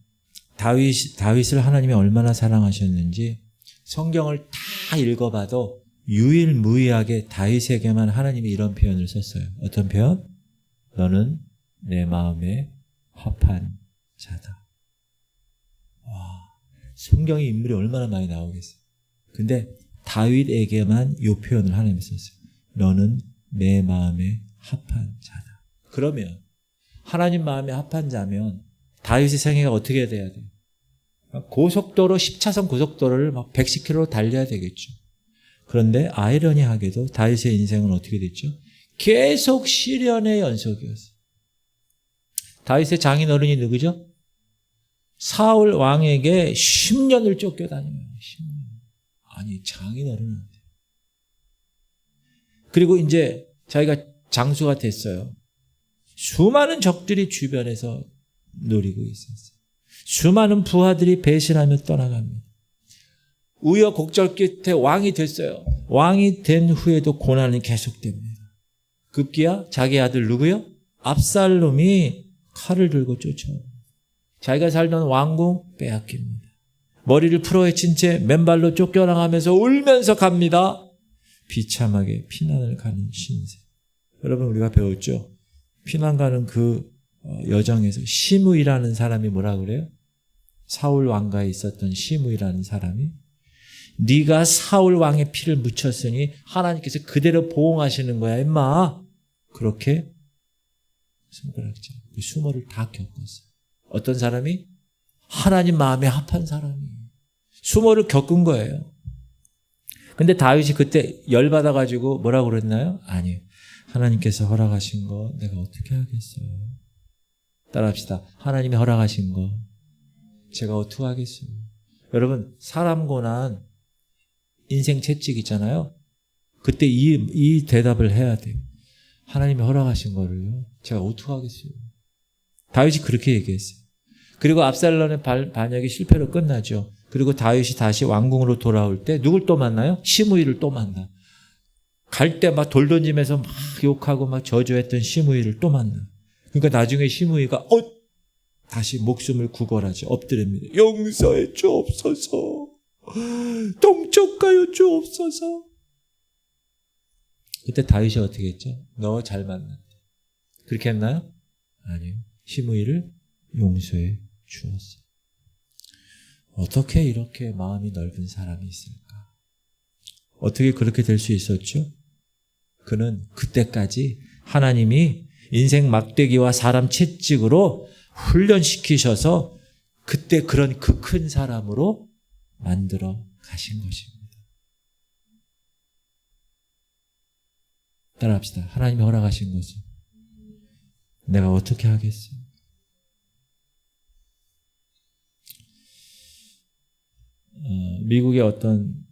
다윗을 하나님이 얼마나 사랑하셨는지 성경을 다 읽어봐도 유일무이하게 다윗에게만 하나님이 이런 표현을 썼어요. 어떤 표현? 너는 내 마음에 합한 자다. 와, 성경의 인물이 얼마나 많이 나오겠어요. 근데 다윗에게만 이 표현을 하나님이 썼어요. 너는 내 마음에 합한 자다. 그러면 하나님 마음에 합한 자면 다윗의 생애가 어떻게 돼야 돼요? 고속도로 10차선 고속도로를 막 110km로 달려야 되겠죠. 그런데 아이러니하게도 다윗의 인생은 어떻게 됐죠? 계속 시련의 연속이었어요. 다윗의 장인어른이 누구죠? 사울 왕에게 10년을 쫓겨다녀요. 10년. 아니 장인어른한테. 그리고 이제 자기가 장수가 됐어요. 수많은 적들이 주변에서 노리고 있었어요. 수많은 부하들이 배신하며 떠나갑니다. 우여곡절 끝에 왕이 됐어요. 왕이 된 후에도 고난이 계속됩니다. 급기야 자기 아들 누구요? 압살롬이 칼을 들고 쫓아옵니다. 자기가 살던 왕궁 빼앗깁니다. 머리를 풀어헤친 채 맨발로 쫓겨나가면서 울면서 갑니다. 비참하게 피난을 가는 신세. 여러분 우리가 배웠죠? 피난 가는 그 여정에서 시므이라는 사람이 뭐라 그래요? 사울 왕가에 있었던 시므이라는 사람이 네가 사울 왕의 피를 묻혔으니 하나님께서 그대로 보응하시는 거야 임마. 그렇게 손가락질 그 수모를 다 겪었어요. 어떤 사람이? 하나님 마음에 합한 사람이 수모를 겪은 거예요. 근데 다윗이 그때 열받아가지고 뭐라고 그랬나요? 아니에요. 하나님께서 허락하신 거 내가 어떻게 하겠어요? 따라합시다. 하나님이 허락하신 거 제가 어떻게 하겠어요? 여러분 사람 고난 인생 채찍 있잖아요. 그때 이 대답을 해야 돼요. 하나님이 허락하신 거를요. 제가 어떻게 하겠어요? 다윗이 그렇게 얘기했어요. 그리고 압살롬의 반역이 실패로 끝나죠. 그리고 다윗이 다시 왕궁으로 돌아올 때 누굴 또 만나요? 시므이를 또 만나. 갈 때 막 돌 던지면서 막 욕하고 막 저주했던 시므이를 또 만나. 그러니까 나중에 시므이가 다시 목숨을 구걸하죠. 엎드립니다. 용서해 주옵소서. 동쪽가요 주옵소서. 그때 다윗이 어떻게 했죠? 너 잘 만났다. 그렇게 했나요? 아니요. 시므이를 용서해 주었어요. 어떻게 이렇게 마음이 넓은 사람이 있을까? 어떻게 그렇게 될 수 있었죠? 그는 그때까지 하나님이 인생 막대기와 사람 채찍으로 훈련시키셔서 그때 그런 그 큰 사람으로 만들어 가신 것입니다. 따라합시다. 하나님이 허락하신 것을 내가 어떻게 하겠어요? 미국의 어떤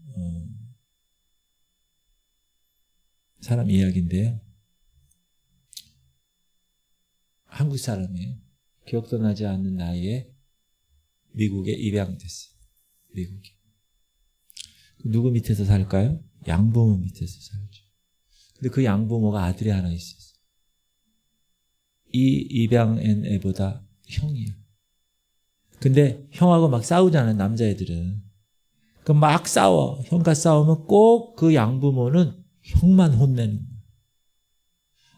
사람 이야기인데요. 한국 사람이에요. 기억도 나지 않는 나이에 미국에 입양됐어요. 미국에. 누구 밑에서 살까요? 양부모 밑에서 살죠. 근데 그 양부모가 아들이 하나 있었어요. 이 입양한 애보다 형이야. 근데 형하고 막 싸우잖아요, 남자애들은. 그럼 막 싸워. 형과 싸우면 꼭 그 양부모는 형만 혼내는 거야.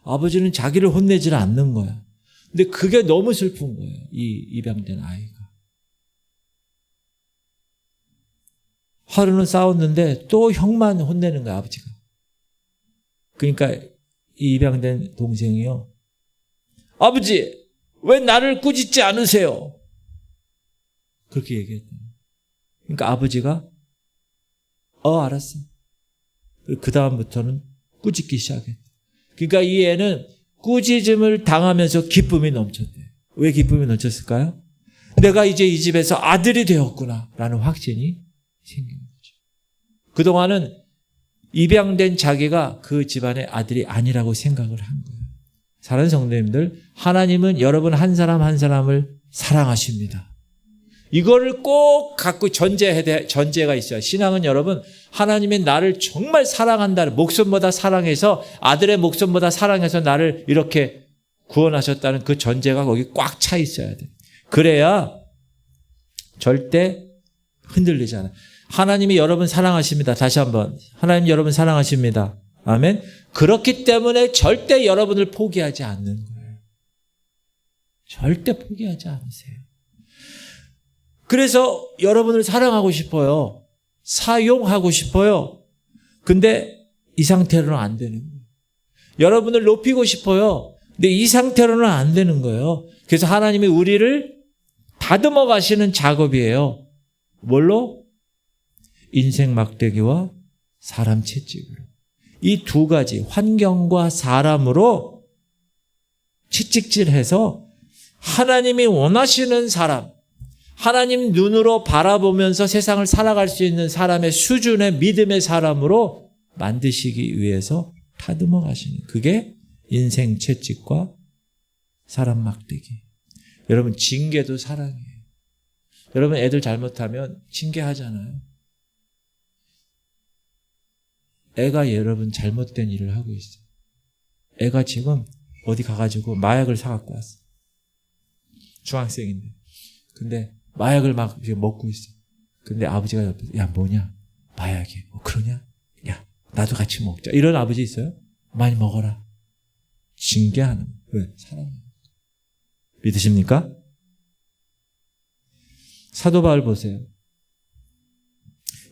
아버지는 자기를 혼내질 않는 거야. 근데 그게 너무 슬픈 거예요, 이 입양된 아이가. 하루는 싸웠는데 또 형만 혼내는 거야, 아버지가. 그러니까 이 입양된 동생이요, 아버지, 왜 나를 꾸짖지 않으세요? 그렇게 얘기했대요. 그러니까 아버지가 알았어. 그 다음부터는 꾸짖기 시작했대. 그러니까 이 애는 꾸짖음을 당하면서 기쁨이 넘쳤대. 왜 기쁨이 넘쳤을까요? 내가 이제 이 집에서 아들이 되었구나 라는 확신이 생긴 거죠. 그동안은 입양된 자기가 그 집안의 아들이 아니라고 생각을 한 거예요. 사랑하는 성도님들, 하나님은 여러분 한 사람 한 사람을 사랑하십니다. 이거를 꼭 갖고 전제가 있어요. 신앙은 여러분, 하나님이 나를 정말 사랑한다는, 목숨보다 사랑해서, 아들의 목숨보다 사랑해서 나를 이렇게 구원하셨다는 그 전제가 거기 꽉 차 있어야 돼. 그래야 절대 흔들리지 않아요. 하나님이 여러분 사랑하십니다. 다시 한번. 하나님 여러분 사랑하십니다. 아멘. 그렇기 때문에 절대 여러분을 포기하지 않는 거예요. 절대 포기하지 않으세요. 그래서 여러분을 사랑하고 싶어요. 사용하고 싶어요. 근데 이 상태로는 안 되는 거예요. 여러분을 높이고 싶어요. 근데 이 상태로는 안 되는 거예요. 그래서 하나님이 우리를 다듬어 가시는 작업이에요. 뭘로? 인생 막대기와 사람 채찍으로. 이 두 가지, 환경과 사람으로 채찍질해서 하나님이 원하시는 사람, 하나님 눈으로 바라보면서 세상을 살아갈 수 있는 사람의 수준의 믿음의 사람으로 만드시기 위해서 다듬어 가시는, 그게 인생 채찍과 사람 막대기. 여러분, 징계도 사랑이에요. 여러분, 애들 잘못하면 징계하잖아요. 애가 여러분 잘못된 일을 하고 있어요. 애가 지금 어디 가가지고 마약을 사갖고 왔어. 중학생인데. 근데 마약을 막 먹고 있어. 근데 아버지가 옆에서, 야, 뭐냐? 마약이야. 뭐 그러냐? 야, 나도 같이 먹자. 이런 아버지 있어요? 많이 먹어라. 징계하는 거예요. 왜? 사랑해요. 믿으십니까? 사도 바울 보세요.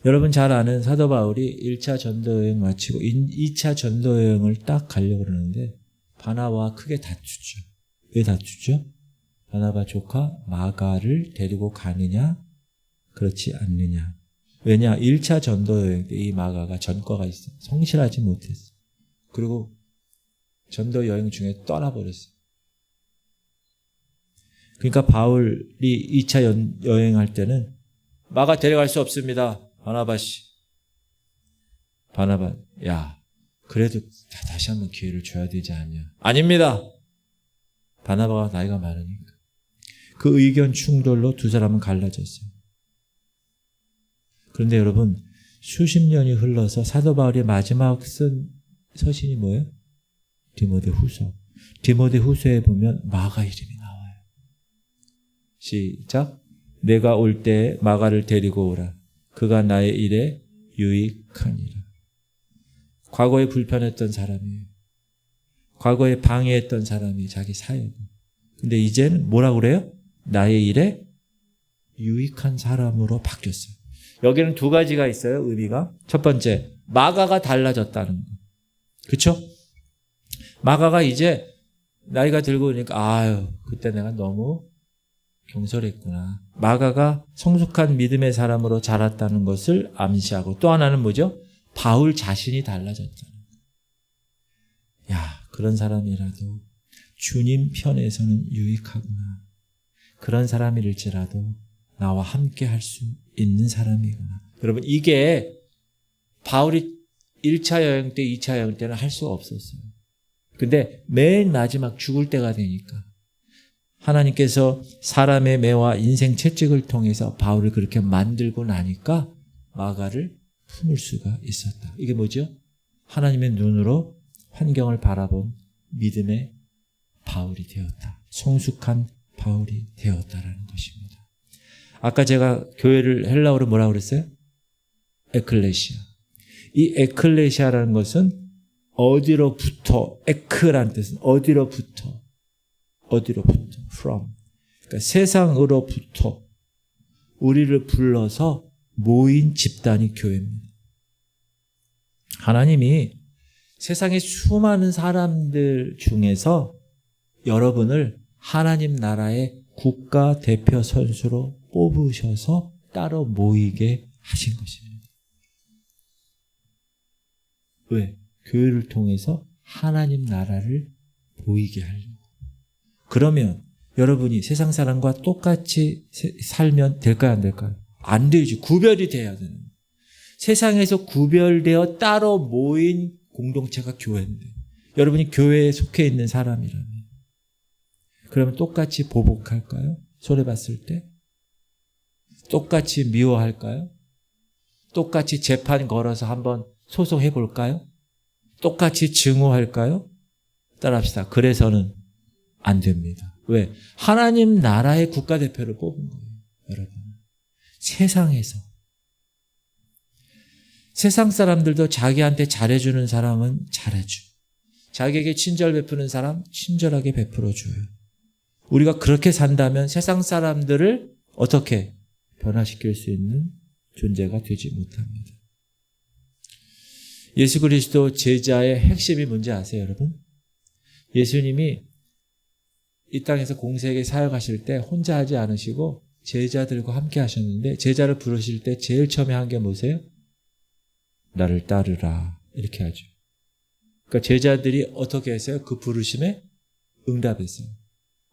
여러분 잘 아는 사도 바울이 1차 전도여행 마치고 2차 전도여행을 딱 가려고 그러는데 바나바와 크게 다투죠. 왜 다투죠? 바나바 조카 마가를 데리고 가느냐, 그렇지 않느냐. 왜냐? 1차 전도여행 때 이 마가가 전과가 있어. 성실하지 못했어. 그리고 전도여행 중에 떠나버렸어. 그러니까 바울이 2차 여행할 때는 마가 데려갈 수 없습니다. 바나바 씨. 바나바, 야, 그래도 다시 한번 기회를 줘야 되지 않냐. 아닙니다. 바나바가 나이가 많으니까. 그 의견 충돌로 두 사람은 갈라졌어요. 그런데 여러분, 수십 년이 흘러서 사도 바울이 마지막 쓴 서신이 뭐예요? 디모데후서. 디모데후서에 보면 마가 이름이 나와요. 시작. 내가 올 때 마가를 데리고 오라. 그가 나의 일에 유익하니라. 과거에 불편했던 사람이에요. 과거에 방해했던 사람이 자기 사역. 근데 이제는 뭐라고 그래요? 나의 일에 유익한 사람으로 바뀌었어요. 여기는 두 가지가 있어요, 의미가. 첫 번째, 마가가 달라졌다는 거. 그렇죠? 마가가 이제 나이가 들고 오니까 그때 내가 너무 경솔했구나. 마가가 성숙한 믿음의 사람으로 자랐다는 것을 암시하고, 또 하나는 뭐죠? 바울 자신이 달라졌잖아요. 야, 그런 사람이라도 주님 편에서는 유익하구나. 그런 사람일지라도 나와 함께 할 수 있는 사람이구나. 여러분, 이게 바울이 1차 여행 때, 2차 여행 때는 할 수가 없었어요. 근데 맨 마지막 죽을 때가 되니까 하나님께서 사람의 매와 인생 채찍을 통해서 바울을 그렇게 만들고 나니까 마가를 품을 수가 있었다. 이게 뭐죠? 하나님의 눈으로 환경을 바라본 믿음의 바울이 되었다. 성숙한 바울이 되었다라는 것입니다. 아까 제가 교회를 헬라어로 뭐라고 그랬어요? 에클레시아. 이 에클레시아라는 것은 어디로부터, 에크라는 뜻은 어디로부터, from. 그러니까 세상으로부터 우리를 불러서 모인 집단이 교회입니다. 하나님이 세상의 수많은 사람들 중에서 여러분을 하나님 나라의 국가 대표 선수로 뽑으셔서 따로 모이게 하신 것입니다. 왜? 교회를 통해서 하나님 나라를 보이게 하려고. 그러면 여러분이 세상 사람과 똑같이 살면 될까요? 안 될까요? 안 되지. 구별이 돼야 되는 거예요. 세상에서 구별되어 따로 모인 공동체가 교회인데 여러분이 교회에 속해 있는 사람이라면 그러면 똑같이 보복할까요? 손해봤을 때? 똑같이 미워할까요? 똑같이 재판 걸어서 한번 소송해 볼까요? 똑같이 증오할까요? 따라합시다. 그래서는 안 됩니다. 왜? 하나님 나라의 국가대표를 뽑은 거예요. 여러분. 세상에서. 세상 사람들도 자기한테 잘해주는 사람은 잘해줘. 자기에게 친절 베푸는 사람 친절하게 베풀어줘요. 우리가 그렇게 산다면 세상 사람들을 어떻게 변화시킬 수 있는 존재가 되지 못합니다. 예수 그리스도 제자의 핵심이 뭔지 아세요, 여러분? 예수님이 이 땅에서 공생에 사역하실 때 혼자 하지 않으시고 제자들과 함께 하셨는데 제자를 부르실 때 제일 처음에 한 게 뭐세요? 나를 따르라 이렇게 하죠. 그러니까 제자들이 어떻게 했어요? 그 부르심에 응답했어요.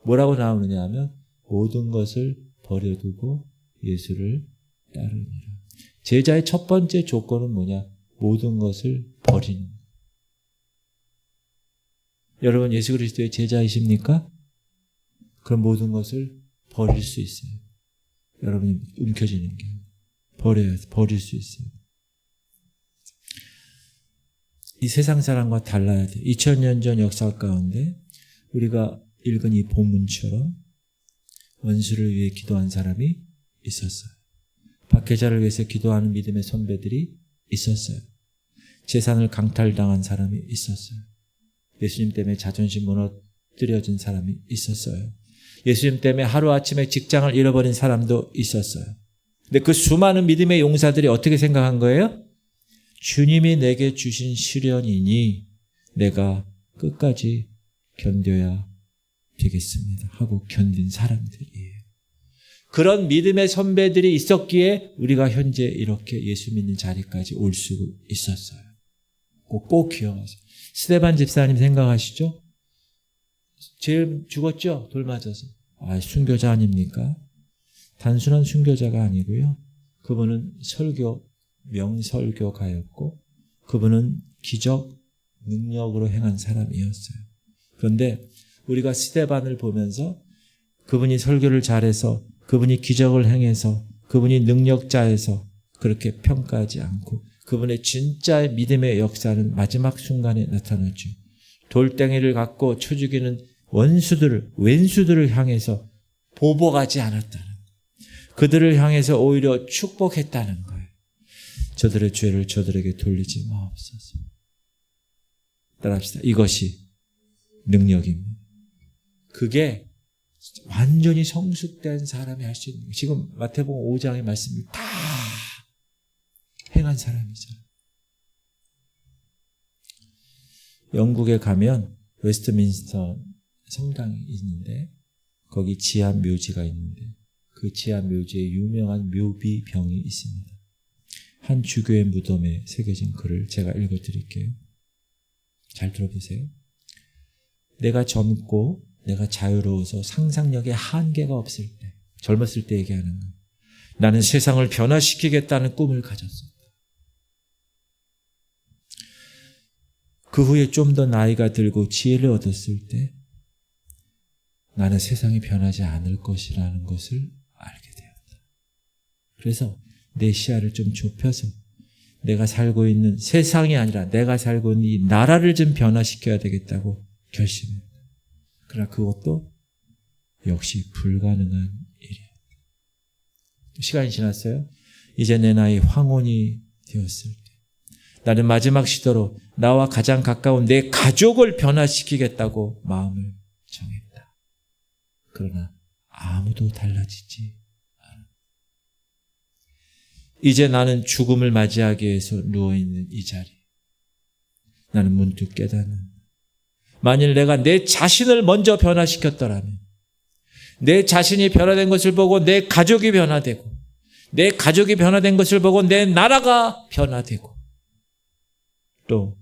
뭐라고 나오느냐 하면 모든 것을 버려두고 예수를 따르니라. 제자의 첫 번째 조건은 뭐냐? 모든 것을 버리는 거예요. 여러분 예수 그리스도의 제자이십니까? 그럼 모든 것을 버릴 수 있어요. 여러분이 움켜쥐는 게 버릴 수 있어요. 이 세상 사람과 달라야 돼. 2000년 전 역사 가운데 우리가 읽은 이 본문처럼 원수를 위해 기도한 사람이 있었어요. 박해자를 위해서 기도하는 믿음의 선배들이 있었어요. 재산을 강탈당한 사람이 있었어요. 예수님 때문에 자존심 무너뜨려진 사람이 있었어요. 예수님 때문에 하루아침에 직장을 잃어버린 사람도 있었어요. 근데 그 수많은 믿음의 용사들이 어떻게 생각한 거예요? 주님이 내게 주신 시련이니 내가 끝까지 견뎌야 되겠습니다 하고 견딘 사람들이에요. 그런 믿음의 선배들이 있었기에 우리가 현재 이렇게 예수 믿는 자리까지 올 수 있었어요. 꼭 기억하세요. 스데반 집사님 생각하시죠? 제일 죽었죠? 돌 맞아서. 순교자 아닙니까? 단순한 순교자가 아니고요. 그분은 명설교가였고 그분은 기적 능력으로 행한 사람이었어요. 그런데 우리가 스데반을 보면서 그분이 설교를 잘해서 그분이 기적을 행해서 그분이 능력자에서 그렇게 평가하지 않고 그분의 진짜의 믿음의 역사는 마지막 순간에 나타났죠. 돌덩이를 갖고 쳐 죽이는 왼수들을 향해서 보복하지 않았다는 그들을 향해서 오히려 축복했다는 거예요. 저들의 죄를 저들에게 돌리지 마옵소서. 따라합시다. 이것이 능력입니다. 그게 완전히 성숙된 사람이 할 수 있는 거예요. 지금 마태복음 5장의 말씀을 다 행한 사람이죠. 영국에 가면 웨스트민스터 성당이 있는데 거기 지하 묘지가 있는데 그 지하 묘지에 유명한 묘비병이 있습니다. 한 주교의 무덤에 새겨진 글을 제가 읽어드릴게요. 잘 들어보세요. 내가 젊고 내가 자유로워서 상상력에 한계가 없을 때, 젊었을 때 얘기하는 거예요. 나는 세상을 변화시키겠다는 꿈을 가졌습니다. 그 후에 좀 더 나이가 들고 지혜를 얻었을 때 나는 세상이 변하지 않을 것이라는 것을 알게 되었다. 그래서 내 시야를 좀 좁혀서 내가 살고 있는 세상이 아니라 내가 살고 있는 이 나라를 좀 변화시켜야 되겠다고 결심했다. 그러나 그것도 역시 불가능한 일이에요. 시간이 지났어요. 이제 내 나이 황혼이 되었을 때 나는 마지막 시도로 나와 가장 가까운 내 가족을 변화시키겠다고 마음을 정했다. 그러나 아무도 달라지지 않아. 이제 나는 죽음을 맞이하기 위해서 누워있는 이 자리. 나는 문득 깨닫는, 만일 내가 내 자신을 먼저 변화시켰더라면, 내 자신이 변화된 것을 보고 내 가족이 변화되고, 내 가족이 변화된 것을 보고 내 나라가 변화되고, 또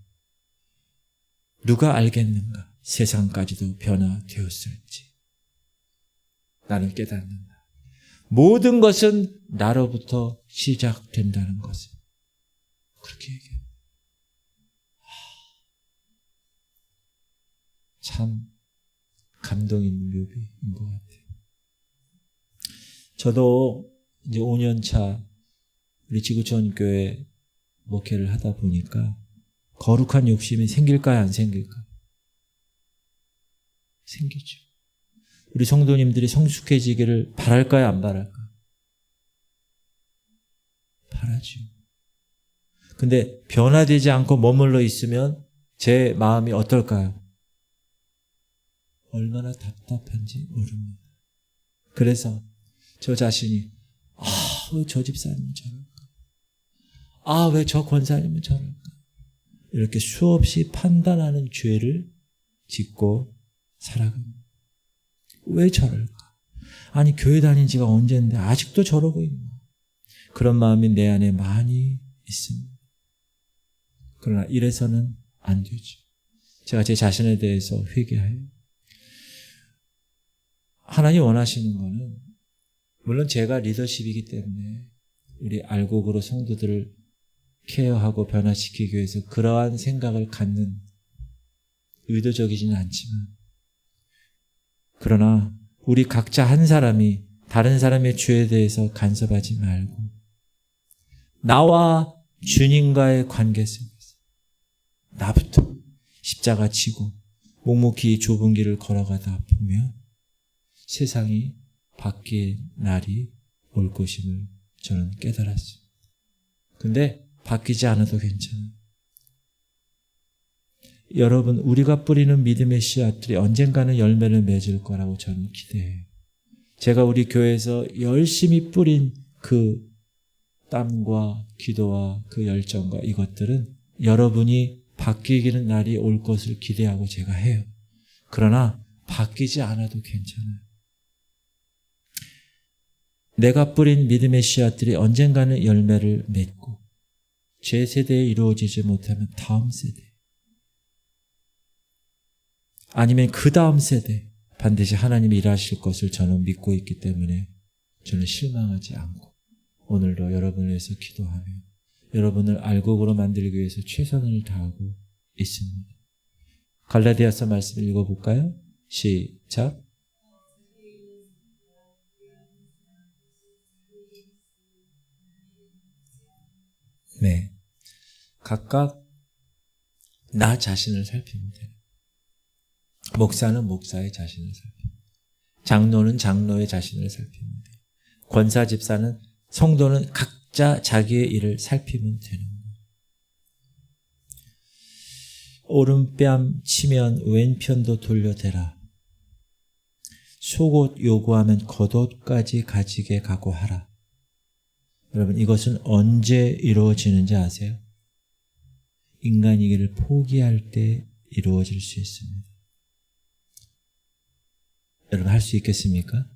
누가 알겠는가? 세상까지도 변화되었을지. 나는 깨닫는다. 모든 것은 나로부터 시작된다는 것을. 그렇게 얘기해요. 참 감동 있는 묘비인 것 같아요. 저도 이제 5년 차 우리 지구촌 교회 목회를 하다 보니까 거룩한 욕심이 생길까요, 안 생길까요? 생기죠. 우리 성도님들이 성숙해지기를 바랄까요, 안 바랄까요? 바라죠. 근데 변화되지 않고 머물러 있으면 제 마음이 어떨까요? 얼마나 답답한지 모릅니다. 그래서 저 자신이 왜 저 집사님은 저럴까? 왜 저 권사님은 저럴까? 이렇게 수없이 판단하는 죄를 짓고 살아갑니다. 왜 저럴까? 아니 교회 다닌 지가 언젠데 아직도 저러고 있나? 그런 마음이 내 안에 많이 있습니다. 그러나 이래서는 안 되죠. 제가 제 자신에 대해서 회개해요. 하나님 원하시는 거는 물론 제가 리더십이기 때문에 우리 알곡으로 성도들을 케어하고 변화시키기 위해서 그러한 생각을 갖는 의도적이지는 않지만, 그러나 우리 각자 한 사람이 다른 사람의 죄에 대해서 간섭하지 말고 나와 주님과의 관계 속에서 나부터 십자가 지고 묵묵히 좁은 길을 걸어가다 보면 세상이 바뀔 날이 올 것임을 저는 깨달았습니다. 근데 바뀌지 않아도 괜찮아요. 여러분, 우리가 뿌리는 믿음의 씨앗들이 언젠가는 열매를 맺을 거라고 저는 기대해요. 제가 우리 교회에서 열심히 뿌린 그 땀과 기도와 그 열정과 이것들은 여러분이 바뀌기는 날이 올 것을 기대하고 제가 해요. 그러나 바뀌지 않아도 괜찮아요. 내가 뿌린 믿음의 씨앗들이 언젠가는 열매를 맺고 제 세대에 이루어지지 못하면 다음 세대, 아니면 그 다음 세대 반드시 하나님이 일하실 것을 저는 믿고 있기 때문에 저는 실망하지 않고 오늘도 여러분을 위해서 기도하며 여러분을 알곡으로 만들기 위해서 최선을 다하고 있습니다. 갈라디아서 말씀 읽어볼까요? 시작. 네, 각각 나 자신을 살피면 돼요. 목사는 목사의 자신을 살피면 돼요. 장로는 장로의 자신을 살피면 돼요. 권사 집사는 성도는 각자 자기의 일을 살피면 되는 거예요. 오른뺨 치면 왼편도 돌려대라. 속옷 요구하면 겉옷까지 가지게 각오하라. 여러분, 이것은 언제 이루어지는지 아세요? 인간이기를 포기할 때 이루어질 수 있습니다. 여러분, 할 수 있겠습니까?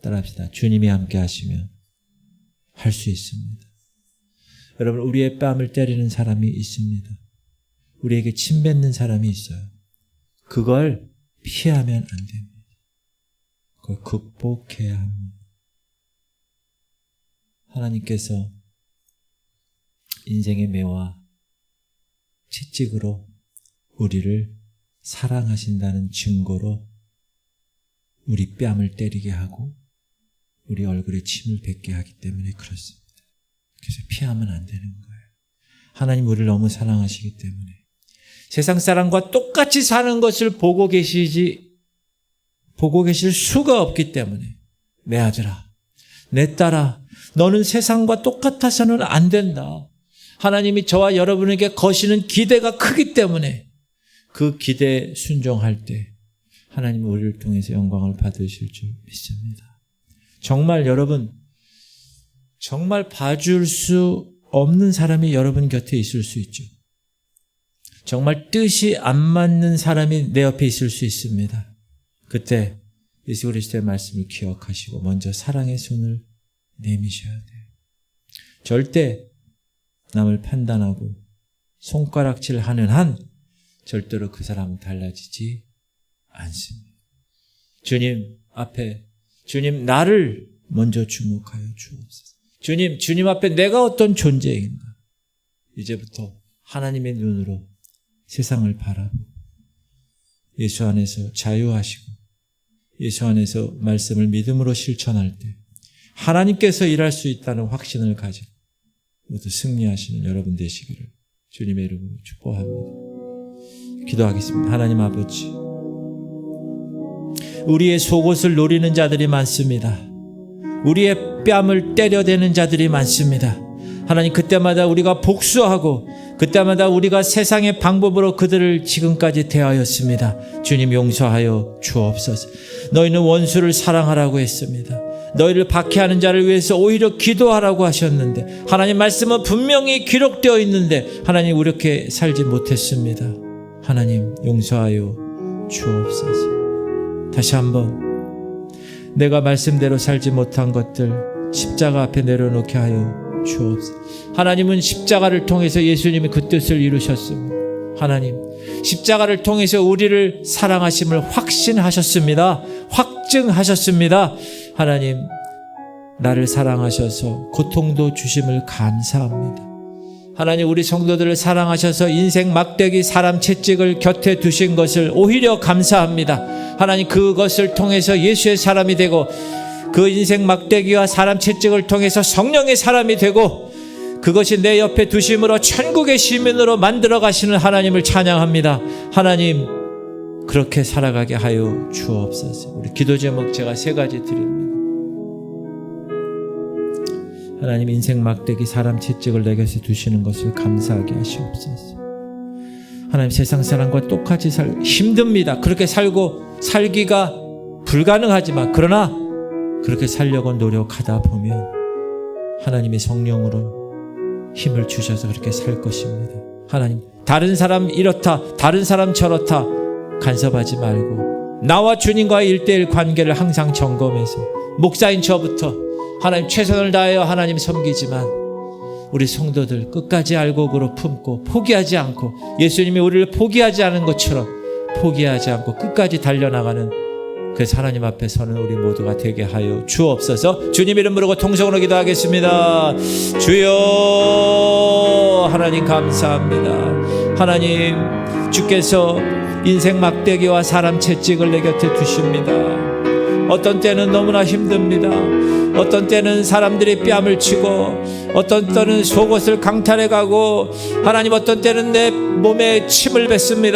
따라합시다. 주님이 함께 하시면 할 수 있습니다. 여러분, 우리의 뺨을 때리는 사람이 있습니다. 우리에게 침뱉는 사람이 있어요. 그걸 피하면 안 됩니다. 그걸 극복해야 합니다. 하나님께서 인생의 매와 채찍으로 우리를 사랑하신다는 증거로 우리 뺨을 때리게 하고 우리 얼굴에 침을 뱉게 하기 때문에 그렇습니다. 그래서 피하면 안 되는 거예요. 하나님 우리를 너무 사랑하시기 때문에 세상 사람과 똑같이 사는 것을 보고 계시지 보고 계실 수가 없기 때문에 내 아들아, 내 딸아, 너는 세상과 똑같아서는 안 된다. 하나님이 저와 여러분에게 거시는 기대가 크기 때문에 그 기대에 순종할 때 하나님이 우리를 통해서 영광을 받으실 줄 믿습니다. 정말 여러분, 정말 봐줄 수 없는 사람이 여러분 곁에 있을 수 있죠. 정말 뜻이 안 맞는 사람이 내 옆에 있을 수 있습니다. 그때 예수 그리스도의 말씀을 기억하시고 먼저 사랑의 손을 내미셔야 돼요. 절대 남을 판단하고 손가락질하는 한 절대로 그 사람은 달라지지 않습니다. 주님 앞에, 주님 나를 먼저 주목하여 주옵소서. 주님 앞에 내가 어떤 존재인가. 이제부터 하나님의 눈으로 세상을 바라보고 예수 안에서 자유하시고 예수 안에서 말씀을 믿음으로 실천할 때 하나님께서 일할 수 있다는 확신을 가지고 모두 승리하시는 여러분 되시기를 주님의 이름으로 축복합니다. 기도하겠습니다. 하나님 아버지, 우리의 속옷을 노리는 자들이 많습니다. 우리의 뺨을 때려대는 자들이 많습니다. 하나님, 그때마다 우리가 복수하고 그때마다 우리가 세상의 방법으로 그들을 지금까지 대하였습니다. 주님 용서하여 주옵소서. 너희는 원수를 사랑하라고 했습니다. 너희를 박해하는 자를 위해서 오히려 기도하라고 하셨는데 하나님 말씀은 분명히 기록되어 있는데 하나님 이렇게 살지 못했습니다. 하나님 용서하여 주옵소서. 다시 한번 내가 말씀대로 살지 못한 것들 십자가 앞에 내려놓게 하여 주옵소서. 하나님은 십자가를 통해서 예수님이 그 뜻을 이루셨습니다. 하나님, 십자가를 통해서 우리를 사랑하심을 확신하셨습니다. 확증하셨습니다. 하나님, 나를 사랑하셔서 고통도 주심을 감사합니다. 하나님, 우리 성도들을 사랑하셔서 인생 막대기 사람 채찍을 곁에 두신 것을 오히려 감사합니다. 하나님, 그것을 통해서 예수의 사람이 되고 그 인생 막대기와 사람 채찍을 통해서 성령의 사람이 되고 그것이 내 옆에 두심으로 천국의 시민으로 만들어 가시는 하나님을 찬양합니다. 하나님, 그렇게 살아가게 하여 주옵소서. 우리 기도 제목 제가 3가지 드립니다. 하나님, 인생 막대기 사람 채찍을 내 곁에 두시는 것을 감사하게 하시옵소서. 하나님, 세상 사람과 똑같이 힘듭니다. 그렇게 살기가 불가능하지만 그러나 그렇게 살려고 노력하다 보면 하나님의 성령으로 힘을 주셔서 그렇게 살 것입니다. 하나님, 다른 사람 이렇다, 다른 사람 저렇다 간섭하지 말고 나와 주님과의 1:1 관계를 항상 점검해서 목사인 저부터 하나님 최선을 다하여 하나님 섬기지만 우리 성도들 끝까지 알곡으로 품고 포기하지 않고 예수님이 우리를 포기하지 않은 것처럼 포기하지 않고 끝까지 달려나가는 그 하나님 앞에 서는 우리 모두가 되게 하여 주옵소서. 주님 이름 부르고 통성으로 기도하겠습니다. 주여, 하나님 감사합니다. 하나님, 주께서 인생 막대기와 사람 채찍을 내 곁에 두십니다. 어떤 때는 너무나 힘듭니다. 어떤 때는 사람들이 뺨을 치고 어떤 때는 속옷을 강탈해 가고 하나님 어떤 때는 내 몸에 침을 뱉습니다.